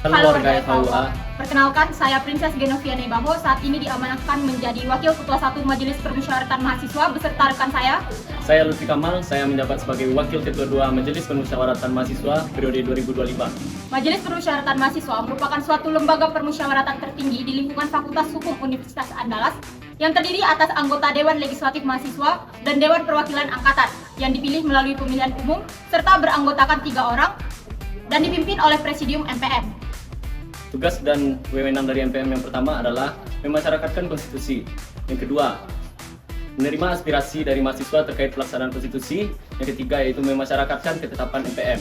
Halo warga FHUA. Perkenalkan, saya Princess Genovia Nebaho, saat ini diamanahkan menjadi Wakil Ketua 1 Majelis Permusyawaratan Mahasiswa beserta rekan saya. Saya Lutfi Kamal, saya menjabat sebagai Wakil Ketua 2 Majelis Permusyawaratan Mahasiswa periode 2025. Majelis Permusyawaratan Mahasiswa merupakan suatu lembaga permusyawaratan tertinggi di lingkungan Fakultas Hukum Universitas Andalas yang terdiri atas anggota Dewan Legislatif Mahasiswa dan Dewan Perwakilan Angkatan. yang dipilih melalui pemilihan umum serta beranggotakan 3 orang dan dipimpin oleh Presidium MPM. Tugas dan wewenang dari MPM yang pertama adalah memasyarakatkan konstitusi. Yang kedua, menerima aspirasi dari mahasiswa terkait pelaksanaan konstitusi. Yang ketiga yaitu memasyarakatkan ketetapan MPM.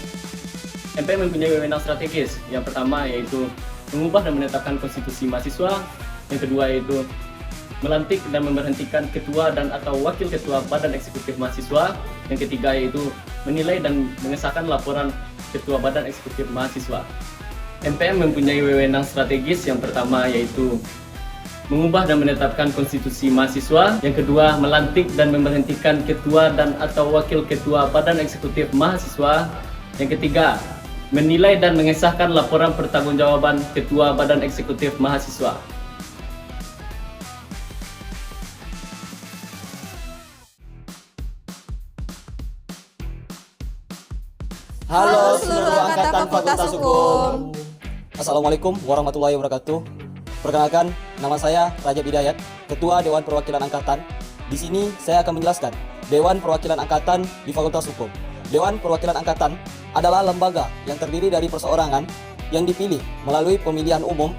MPM mempunyai wewenang strategis. Yang pertama yaitu mengubah dan menetapkan konstitusi mahasiswa. Yang kedua yaitu melantik dan memberhentikan ketua dan atau wakil ketua badan eksekutif mahasiswa. Yang ketiga yaitu menilai dan mengesahkan laporan ketua badan eksekutif mahasiswa. MPM mempunyai wewenang strategis. Yang pertama yaitu mengubah dan menetapkan konstitusi mahasiswa. Yang kedua, melantik dan memberhentikan ketua dan atau wakil ketua badan eksekutif mahasiswa. Yang ketiga, menilai dan mengesahkan laporan pertanggungjawaban ketua badan eksekutif mahasiswa. Halo seluruh angkatan Fakultas Hukum. Assalamualaikum warahmatullahi wabarakatuh. Perkenalkan, nama saya Rajab Hidayat, Ketua Dewan Perwakilan Angkatan. Di sini saya akan menjelaskan Dewan Perwakilan Angkatan di Fakultas Hukum. Dewan Perwakilan Angkatan adalah lembaga yang terdiri dari perseorangan yang dipilih melalui pemilihan umum,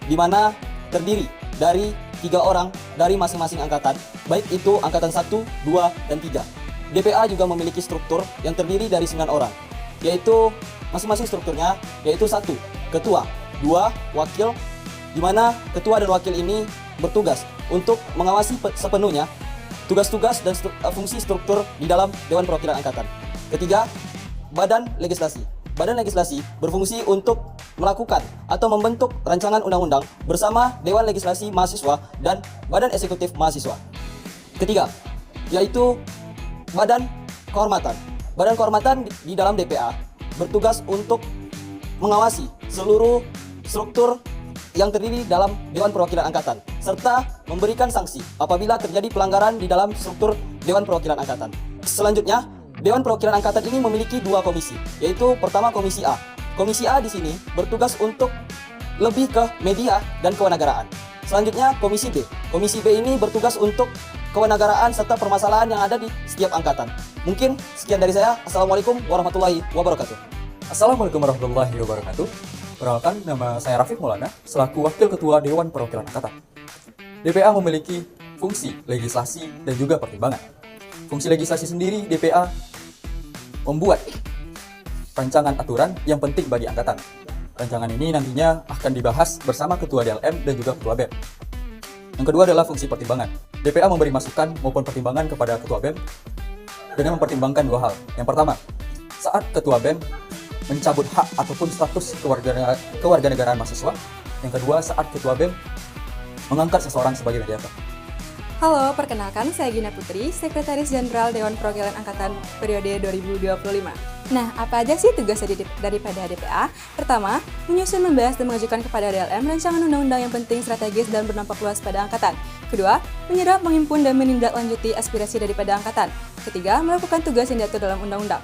di mana terdiri dari 3 orang dari masing-masing angkatan, baik itu angkatan 1, 2, dan 3. DPA juga memiliki struktur yang terdiri dari 9 orang, yaitu masing-masing strukturnya yaitu 1 ketua, 2 wakil, di mana ketua dan wakil ini bertugas untuk mengawasi sepenuhnya tugas-tugas dan fungsi struktur di dalam Dewan Perwakilan Angkatan. Ketiga, badan legislasi. Badan legislasi berfungsi untuk melakukan atau membentuk rancangan undang-undang bersama Dewan Legislasi Mahasiswa dan Badan Eksekutif Mahasiswa. Ketiga, yaitu badan kehormatan. Badan kehormatan di dalam DPA bertugas untuk mengawasi seluruh struktur yang terdiri dalam Dewan Perwakilan Angkatan serta memberikan sanksi apabila terjadi pelanggaran di dalam struktur Dewan Perwakilan Angkatan. Selanjutnya, Dewan Perwakilan Angkatan ini memiliki 2 komisi, yaitu pertama Komisi A. Komisi A di sini bertugas untuk lebih ke media dan kewarganegaraan. Selanjutnya Komisi B. Komisi B ini bertugas untuk kewarganegaraan serta permasalahan yang ada di setiap angkatan. Mungkin sekian dari saya. Assalamualaikum warahmatullahi wabarakatuh. Assalamualaikum warahmatullahi wabarakatuh. Perkenalkan, nama saya Rafiq Maulana, selaku Wakil Ketua Dewan Perwakilan Angkatan. DPA memiliki fungsi legislasi dan juga pertimbangan. Fungsi legislasi sendiri, DPA membuat rancangan aturan yang penting bagi angkatan. Rancangan ini nantinya akan dibahas bersama Ketua DLM dan juga Ketua BEM. Yang kedua adalah fungsi pertimbangan. DPA memberi masukan maupun pertimbangan kepada Ketua BEM dengan mempertimbangkan 2 hal. Yang pertama, saat Ketua BEM mencabut hak ataupun status kewarganegaraan mahasiswa. Yang kedua, saat Ketua BEM mengangkat seseorang sebagai mediator. Halo, perkenalkan saya Gina Putri, Sekretaris Jenderal Dewan Perwakilan Angkatan periode 2025. Nah, apa aja sih tugas daripada DPA? Pertama, menyusun, membahas, dan mengajukan kepada DLM rancangan undang-undang yang penting, strategis, dan berdampak luas pada angkatan. Kedua, menyerap, menghimpun, dan menindaklanjuti aspirasi daripada angkatan. Ketiga, melakukan tugas yang diatur dalam undang-undang.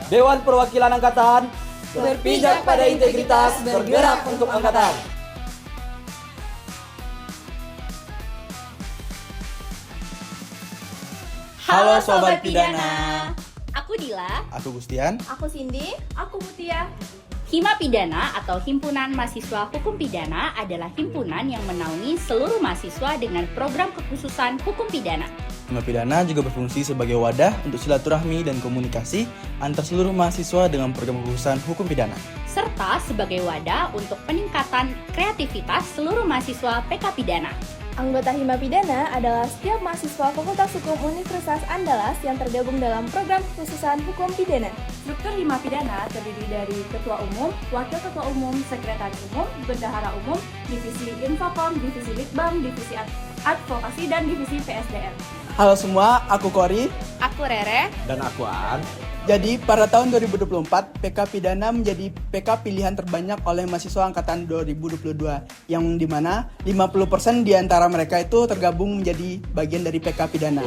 Dewan Perwakilan Angkatan berpijak pada integritas, bergerak untuk angkatan. Halo Sobat Pidana. Aku Dila. Aku Gustian. Aku Cindy. Aku Mutia. Hima Pidana atau Himpunan Mahasiswa Hukum Pidana adalah himpunan yang menaungi seluruh mahasiswa dengan program kekhususan hukum pidana. Hima Pidana juga berfungsi sebagai wadah untuk silaturahmi dan komunikasi antar seluruh mahasiswa dengan program kekhususan hukum pidana. Serta sebagai wadah untuk peningkatan kreativitas seluruh mahasiswa PK Pidana. Anggota Hima Pidana adalah setiap mahasiswa Fakultas Hukum Universitas Andalas yang tergabung dalam program kekhususan hukum pidana. Struktur Hima Pidana terdiri dari Ketua Umum, Wakil Ketua Umum, Sekretaris Umum, Bendahara Umum, Divisi Infokom, Divisi Litbang, Divisi Advokasi, dan Divisi PSDM. Halo semua, aku Kori. Aku Rere. Dan aku Aan. Jadi pada tahun 2024, PK Pidana menjadi PK pilihan terbanyak oleh mahasiswa angkatan 2022, yang dimana 50% di antara mereka itu tergabung menjadi bagian dari PK Pidana.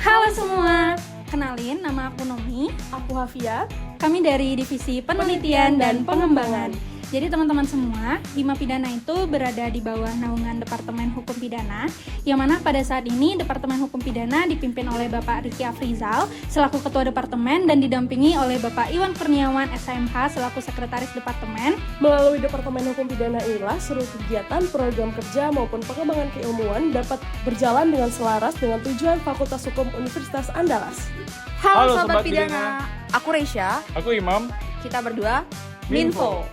Halo semua, kenalin nama aku Nomi. Aku Hafia. Kami dari Divisi Penelitian dan Pengembangan. Jadi teman-teman semua, Hima Pidana itu berada di bawah naungan Departemen Hukum Pidana, yang mana pada saat ini Departemen Hukum Pidana dipimpin oleh Bapak Riki Afrizal selaku Ketua Departemen dan didampingi oleh Bapak Iwan Kurniawan SMH selaku Sekretaris Departemen. Melalui Departemen Hukum Pidana inilah seluruh kegiatan, program kerja maupun pengembangan keilmuan dapat berjalan dengan selaras dengan tujuan Fakultas Hukum Universitas Andalas. Halo Sobat Pidana, aku Reisha. Aku Imam. Kita berdua Minfo.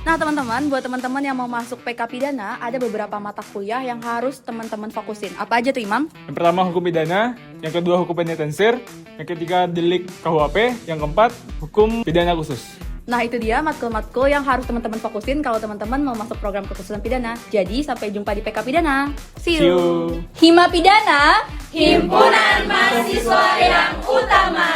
Nah teman-teman, buat teman-teman yang mau masuk PK Pidana, ada beberapa mata kuliah yang harus teman-teman fokusin. Apa aja tuh Imam? Yang pertama hukum pidana, yang kedua hukum penitensir, yang ketiga delik KUHP, yang keempat hukum pidana khusus. Nah itu dia matkul-matkul yang harus teman-teman fokusin kalau teman-teman mau masuk program kekhususan pidana. Jadi sampai jumpa di PK Pidana. See you. Hima Pidana, Himpunan Mahasiswa yang Utama.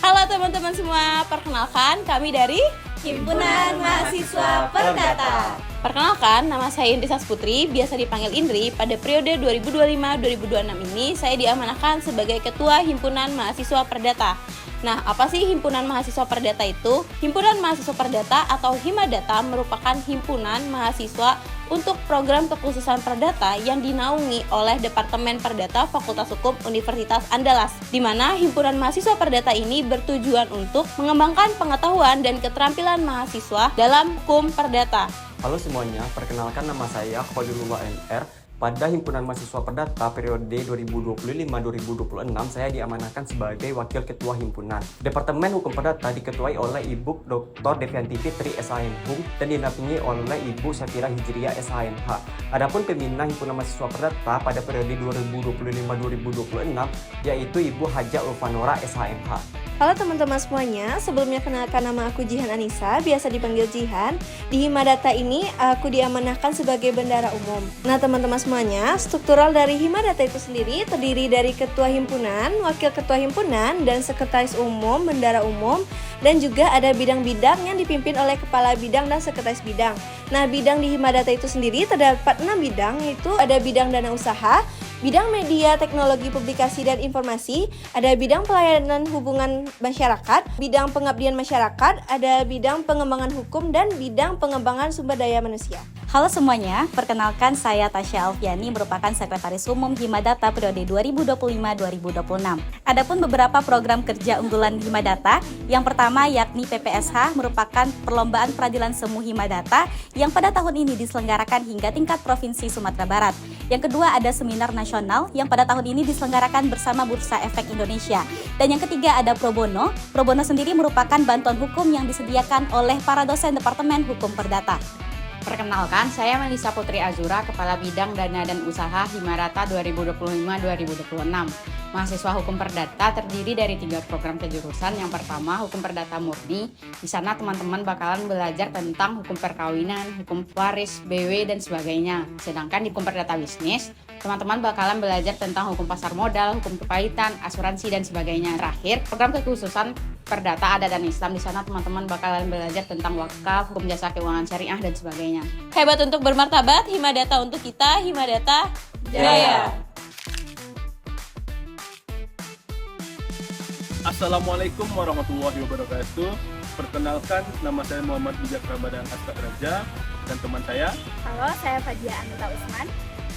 Halo teman-teman semua, perkenalkan kami dari Himpunan Mahasiswa Perdata. Perkenalkan, nama saya Indri Putri, biasa dipanggil Indri. Pada periode 2025-2026 ini, saya diamanahkan sebagai Ketua Himpunan Mahasiswa Perdata. Nah, apa sih Himpunan Mahasiswa Perdata itu? Himpunan Mahasiswa Perdata atau Himadata merupakan himpunan mahasiswa untuk program kekhususan perdata yang dinaungi oleh Departemen Perdata Fakultas Hukum Universitas Andalas, di mana himpunan mahasiswa perdata ini bertujuan untuk mengembangkan pengetahuan dan keterampilan mahasiswa dalam hukum perdata. Halo semuanya, perkenalkan nama saya Khadulullah NR. Pada Himpunan Mahasiswa Perdata periode 2025-2026, saya diamanahkan sebagai Wakil Ketua Himpunan. Departemen Hukum Perdata diketuai oleh Ibu Dr. Devianti Fitri SHMHUM dan dinampingi oleh Ibu Syafira Hijriah SHMH. Adapun pembina Himpunan Mahasiswa Perdata pada periode 2025-2026 yaitu Ibu Haja Ulfanora SHMH. Halo teman-teman semuanya, sebelumnya kenalkan nama aku Jihan Anissa, biasa dipanggil Jihan. Di Himadata ini aku diamanahkan sebagai bendara umum. Nah teman-teman semuanya, struktural dari Himadata itu sendiri terdiri dari ketua himpunan, wakil ketua himpunan, dan sekretaris umum, bendara umum, dan juga ada bidang-bidang yang dipimpin oleh kepala bidang dan sekretaris bidang. Nah bidang di Himadata itu sendiri terdapat 6 bidang, yaitu ada bidang dana usaha, bidang media, teknologi, publikasi, dan informasi, ada bidang pelayanan hubungan masyarakat, bidang pengabdian masyarakat, ada bidang pengembangan hukum, dan bidang pengembangan sumber daya manusia. Halo semuanya, perkenalkan saya Tasya Alfiani, merupakan Sekretaris Umum Himadata periode 2025-2026. Adapun beberapa program kerja unggulan Himadata, yang pertama yakni PPSH merupakan Perlombaan Peradilan Semu Himadata yang pada tahun ini diselenggarakan hingga tingkat Provinsi Sumatera Barat. Yang kedua ada Seminar Nasional yang pada tahun ini diselenggarakan bersama Bursa Efek Indonesia. Dan yang ketiga ada Pro Bono. Pro Bono sendiri merupakan bantuan hukum yang disediakan oleh para dosen Departemen Hukum Perdata. Perkenalkan, saya Melisa Putri Azura, Kepala Bidang Dana dan Usaha Himadata 2025-2026. Mahasiswa Hukum Perdata terdiri dari 3 program kejurusan. Yang pertama, Hukum Perdata Murni. Di sana teman-teman bakalan belajar tentang hukum perkawinan, hukum waris, BW, dan sebagainya. Sedangkan di Hukum Perdata Bisnis, teman-teman bakalan belajar tentang hukum pasar modal, hukum kepahitan, asuransi, dan sebagainya. Terakhir, program kekhususan Perdata Adat dan Islam. Di sana teman-teman bakalan belajar tentang wakaf, hukum jasa keuangan syariah, dan sebagainya. Hebat untuk bermartabat, Himadata untuk kita, Himadata Jaya. Assalamualaikum warahmatullahi wabarakatuh. Perkenalkan, nama saya Muhammad Bijak Ramadan Astak Raja dan teman saya. Halo, saya Fadia Anita Usman.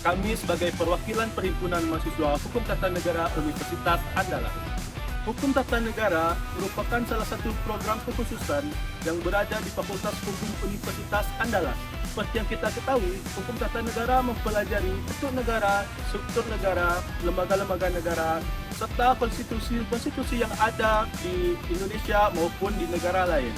Kami sebagai perwakilan Perhimpunan Mahasiswa Hukum Tata Negara Universitas Andalas. Hukum Tata Negara merupakan salah satu program kekhususan yang berada di Fakultas Hukum Universitas Andalas. Seperti yang kita ketahui, Hukum Tata Negara mempelajari bentuk negara, struktur negara, lembaga-lembaga negara, serta konstitusi-konstitusi yang ada di Indonesia maupun di negara lain.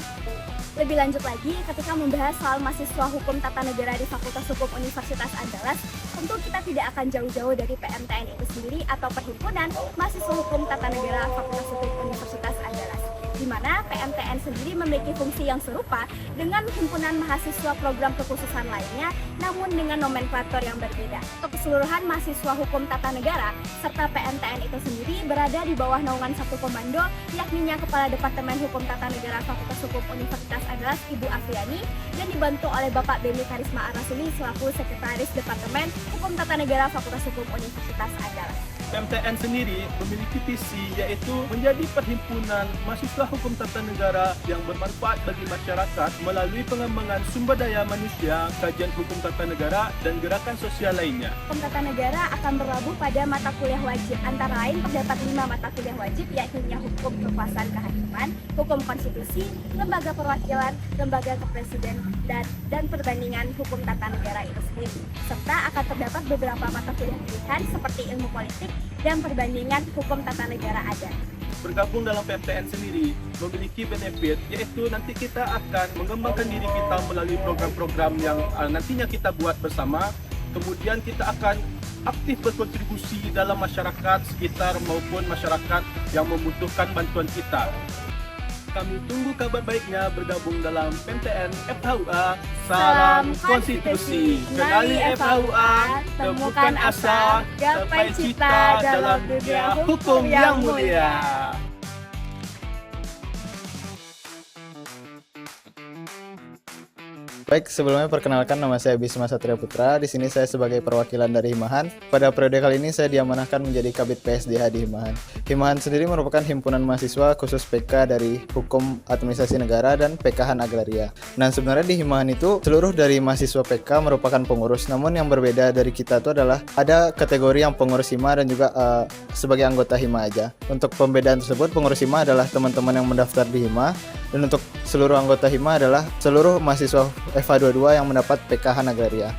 Lebih lanjut lagi, ketika membahas soal mahasiswa hukum tata negara di Fakultas Hukum Universitas Andalas, tentu kita tidak akan jauh-jauh dari PMTN itu sendiri atau Perhimpunan Mahasiswa Hukum Tata Negara Fakultas Hukum Universitas Andalas, di mana PMTN sendiri memiliki fungsi yang serupa dengan himpunan mahasiswa program kekhususan lainnya, namun dengan nomenklatur yang berbeda. Untuk keseluruhan mahasiswa hukum tata negara serta PMTN itu sendiri berada di bawah naungan satu komando, yakninya Kepala Departemen Hukum Tata Negara Fakultas Hukum Universitas Andalas, Ibu Afriani, dan dibantu oleh Bapak Beni Karisma Arasuli selaku Sekretaris Departemen Hukum Tata Negara Fakultas Hukum Universitas Andalas. PMTN sendiri memiliki visi yaitu menjadi perhimpunan mahasiswa hukum tata negara yang bermanfaat bagi masyarakat melalui pengembangan sumber daya manusia, kajian hukum tata negara, dan gerakan sosial lainnya. Hukum tata negara akan berlabuh pada mata kuliah wajib, antara lain terdapat 5 mata kuliah wajib, yaitu hukum kekuasaan kehakiman, hukum konstitusi, lembaga perwakilan, lembaga kepresiden, dan perbandingan hukum tata negara itu sendiri. Serta akan terdapat beberapa mata kuliah pilihan seperti ilmu politik dan perbandingan hukum tata negara adat. Bergabung dalam PMTN sendiri memiliki benefit, yaitu nanti kita akan mengembangkan diri kita melalui program-program yang nantinya kita buat bersama. Kemudian kita akan aktif berkontribusi dalam masyarakat sekitar maupun masyarakat yang membutuhkan bantuan kita. Kami tunggu kabar baiknya bergabung dalam PMTN FHUA. Salam konstitusi. Kenali FHUA, temukan asa, gapai cita dalam dunia hukum yang mulia. Baik, sebelumnya perkenalkan, nama saya Bisma Satria Putra. Di sini saya sebagai perwakilan dari Himahan. Pada periode kali ini saya diamanahkan menjadi Kabid PSDH di Himahan. Himahan sendiri merupakan himpunan mahasiswa khusus PK dari Hukum Administrasi Negara dan PKhan Agraria. Nah, sebenarnya di Himahan itu seluruh dari mahasiswa PK merupakan pengurus. Namun yang berbeda dari kita itu adalah ada kategori yang pengurus Hima dan juga sebagai anggota Hima aja. Untuk pembedaan tersebut, pengurus Hima adalah teman-teman yang mendaftar di Hima. Dan untuk seluruh anggota Hima adalah seluruh mahasiswa FH22 yang mendapat PKhan Agraria.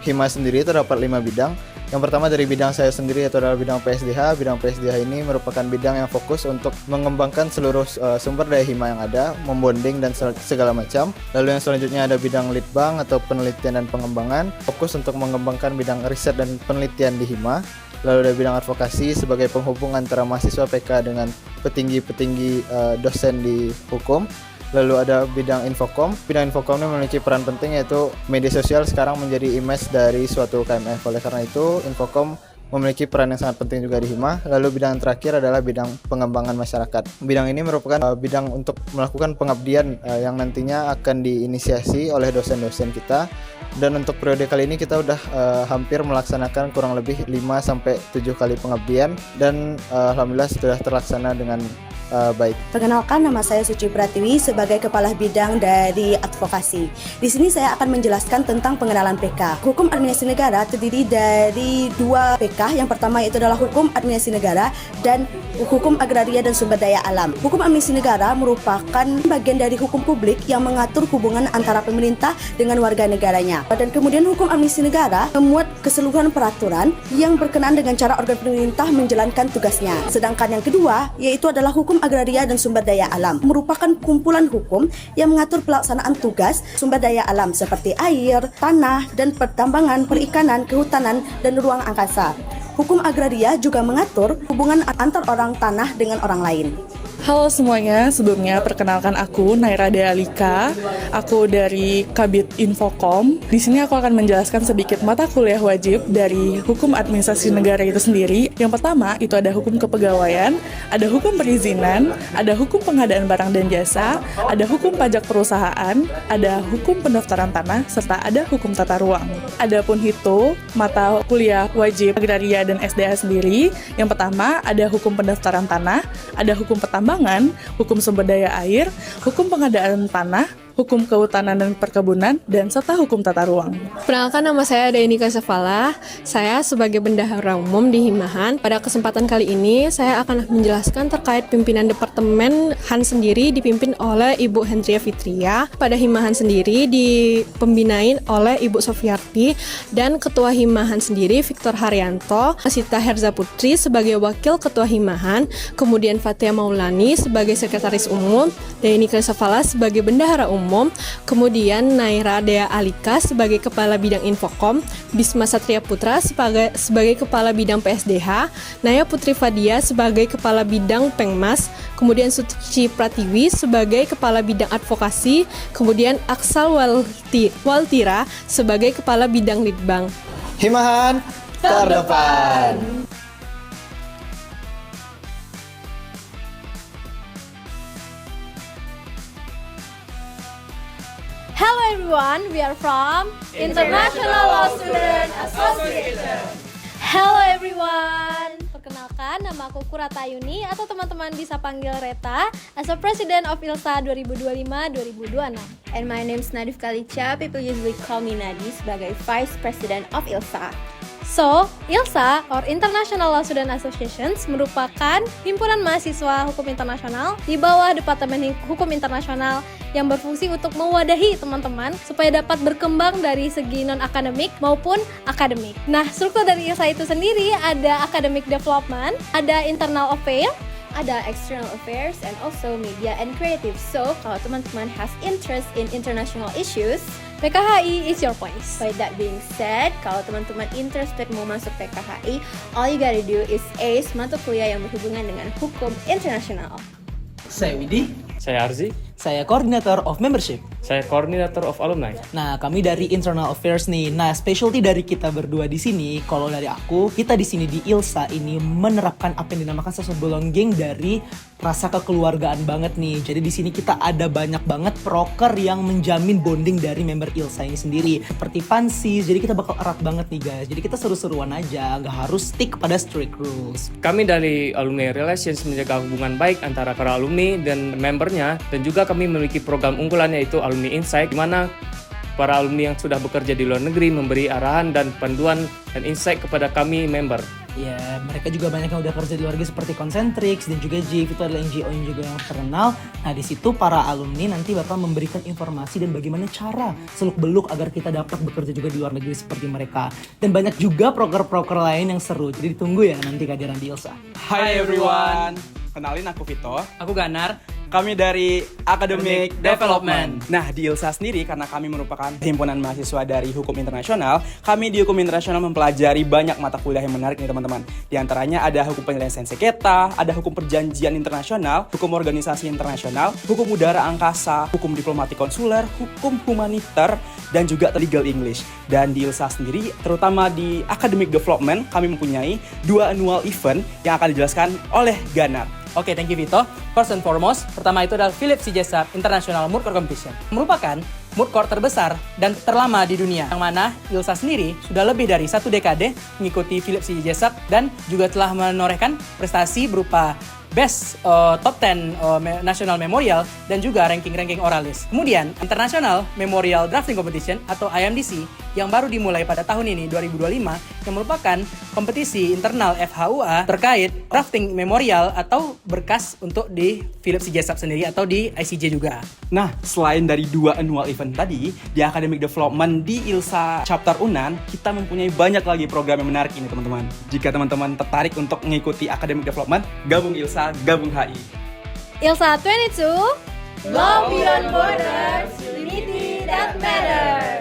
Hima sendiri terdapat 5 bidang. Yang pertama dari bidang saya sendiri yaitu adalah bidang PSDH. Bidang PSDH ini merupakan bidang yang fokus untuk mengembangkan seluruh sumber daya Hima yang ada, membonding dan segala macam. Lalu yang selanjutnya ada bidang Litbang atau penelitian dan pengembangan, fokus untuk mengembangkan bidang riset dan penelitian di Hima. Lalu ada bidang advokasi sebagai penghubung antara mahasiswa PK dengan petinggi-petinggi dosen di hukum. Lalu ada bidang Infokom. Bidang Infokom ini memiliki peran penting, yaitu media sosial sekarang menjadi image dari suatu KMF. Oleh karena itu, Infokom memiliki peran yang sangat penting juga di Hima. Lalu bidang terakhir adalah bidang pengembangan masyarakat. Bidang ini merupakan bidang untuk melakukan pengabdian yang nantinya akan diinisiasi oleh dosen-dosen kita. Dan untuk periode kali ini kita udah hampir melaksanakan kurang lebih 5-7 kali pengabdian. Dan alhamdulillah sudah terlaksana dengan baik. Perkenalkan, nama saya Suci Pratiwi sebagai Kepala Bidang dari Advokasi. Di sini saya akan menjelaskan tentang pengenalan PK. Hukum Administrasi Negara terdiri dari 2 PK. Yang pertama itu adalah Hukum Administrasi Negara dan Hukum Agraria dan Sumber Daya Alam. Hukum Administrasi Negara merupakan bagian dari hukum publik yang mengatur hubungan antara pemerintah dengan warga negaranya. Dan kemudian Hukum Administrasi Negara memuat keseluruhan peraturan yang berkenaan dengan cara organ pemerintah menjalankan tugasnya. Sedangkan yang kedua yaitu adalah Hukum Agraria dan Sumber Daya Alam, merupakan kumpulan hukum yang mengatur pelaksanaan tugas sumber daya alam seperti air, tanah, dan pertambangan, perikanan, kehutanan, dan ruang angkasa. Hukum agraria juga mengatur hubungan antar orang tanah dengan orang lain. Halo semuanya, sebelumnya perkenalkan aku Naira Dealika. Aku dari Kabid Infokom. Di sini aku akan menjelaskan sedikit mata kuliah wajib dari Hukum Administrasi Negara itu sendiri. Yang pertama itu ada hukum kepegawaian, ada hukum perizinan, ada hukum pengadaan barang dan jasa, ada hukum pajak perusahaan, ada hukum pendaftaran tanah, serta ada hukum tata ruang. Adapun itu mata kuliah wajib agraria dan SDA sendiri. Yang pertama ada hukum pendaftaran tanah, ada hukum pertambangan, hukum sumber daya air, hukum pengadaan tanah, hukum kehutanan dan perkebunan, dan serta hukum tata ruang. Perkenalkan, nama saya Daini Kasafala. Saya sebagai Bendahara Umum di Himahan. Pada kesempatan kali ini, saya akan menjelaskan terkait pimpinan Departemen HAN sendiri dipimpin oleh Ibu Hendria Fitria. Pada Himahan sendiri dipembinain oleh Ibu Sofiarti, dan Ketua Himahan sendiri Victor Haryanto, Sita Herza Putri sebagai Wakil Ketua Himahan, kemudian Fatia Maulani sebagai Sekretaris Umum, Daini Kasafala sebagai Bendahara Umum, kemudian Naira Dea Alika sebagai Kepala Bidang Infokom, Bisma Satria Putra sebagai Kepala Bidang PSDH, Naya Putri Fadia sebagai Kepala Bidang Pengmas, kemudian Suci Pratiwi sebagai Kepala Bidang Advokasi, kemudian Aksal Waltira sebagai Kepala Bidang Litbang. Himahan terdepan. Hello everyone, we are from International Law Student Association. Hello everyone. Perkenalkan, nama aku Kurata Yuni atau teman-teman bisa panggil Reta as a President of ILSA 2025-2026. And my name is Nadif Kalicha, people usually call me Nadi sebagai Vice President of ILSA. So, ILSA or International Law Student Associations merupakan himpunan mahasiswa hukum internasional di bawah Departemen Hukum Internasional yang berfungsi untuk mewadahi teman-teman supaya dapat berkembang dari segi non-akademik maupun akademik. Nah, struktur dari ILSA itu sendiri ada academic development, ada internal affairs, ada external affairs, and also media and creative. So, kalau teman-teman has interest in international issues, PKHI is your place. By that being said, kalau teman-teman interested mau masuk PKHI, all you gotta do is ace mata kuliah yang berhubungan dengan hukum internasional. Saya Widi. Saya Arzi. Saya Coordinator of Membership. Saya Coordinator of Alumni. Nah, kami dari Internal Affairs nih. Nah, specialty dari kita berdua di sini, kalau dari aku, kita di sini di ILSA ini menerapkan apa yang dinamakan social belonging dari rasa kekeluargaan banget nih. Jadi di sini kita ada banyak banget proker yang menjamin bonding dari member ILSA ini sendiri. Seperti fancy, jadi kita bakal erat banget nih guys. Jadi kita seru-seruan aja, nggak harus stick pada strict rules. Kami dari Alumni Relations menjaga hubungan baik antara para alumni dan membernya, dan juga kami memiliki program unggulan yaitu Alumni Insight, di mana para alumni yang sudah bekerja di luar negeri memberi arahan dan panduan dan insight kepada kami member. Ya, mereka juga banyak yang udah kerja di luar negeri seperti Concentrix dan juga JIF, itu adalah NGO yang juga yang terkenal. Nah, di situ para alumni nanti bakal memberikan informasi dan bagaimana cara seluk-beluk agar kita dapat bekerja juga di luar negeri seperti mereka. Dan banyak juga proker-proker lain yang seru. Jadi ditunggu ya nanti kehadiran di ILSA. Hi everyone. Kenalin aku Vito. Aku Ganar. Kami dari Academic Development. Nah, di ILSA sendiri karena kami merupakan himpunan mahasiswa dari Hukum Internasional, kami di Hukum Internasional mempelajari banyak mata kuliah yang menarik nih teman-teman. Di antaranya ada Hukum Penyelesaian Sengketa, ada Hukum Perjanjian Internasional, Hukum Organisasi Internasional, Hukum Udara Angkasa, Hukum Diplomatik Konsuler, Hukum Humaniter, dan juga Legal English. Dan di ILSA sendiri, terutama di Academic Development, kami mempunyai 2 annual event yang akan dijelaskan oleh Ganar. Oke, thank you Vito. First and foremost, pertama itu adalah Philip C. Jessup International Moot Court Competition. Merupakan moot court terbesar dan terlama di dunia. Yang mana ILSA sendiri sudah lebih dari 1 dekade mengikuti Philip C. Jessup dan juga telah menorehkan prestasi berupa Best Top 10 National Memorial dan juga ranking-ranking oralis. Kemudian International Memorial Drafting Competition atau IMDC yang baru dimulai pada tahun ini 2025 yang merupakan kompetisi internal FHUA terkait drafting memorial atau berkas untuk di Philip C. Jessup sendiri atau di ICJ juga. Nah, selain dari 2 annual event tadi, di Academic Development di ILSA Chapter Unan, kita mempunyai banyak lagi program yang menarik ini teman-teman. Jika teman-teman tertarik untuk mengikuti Academic Development, gabung ILSA, gabung HI. ILSA 22, Law Beyond Borders, Unity That Matters.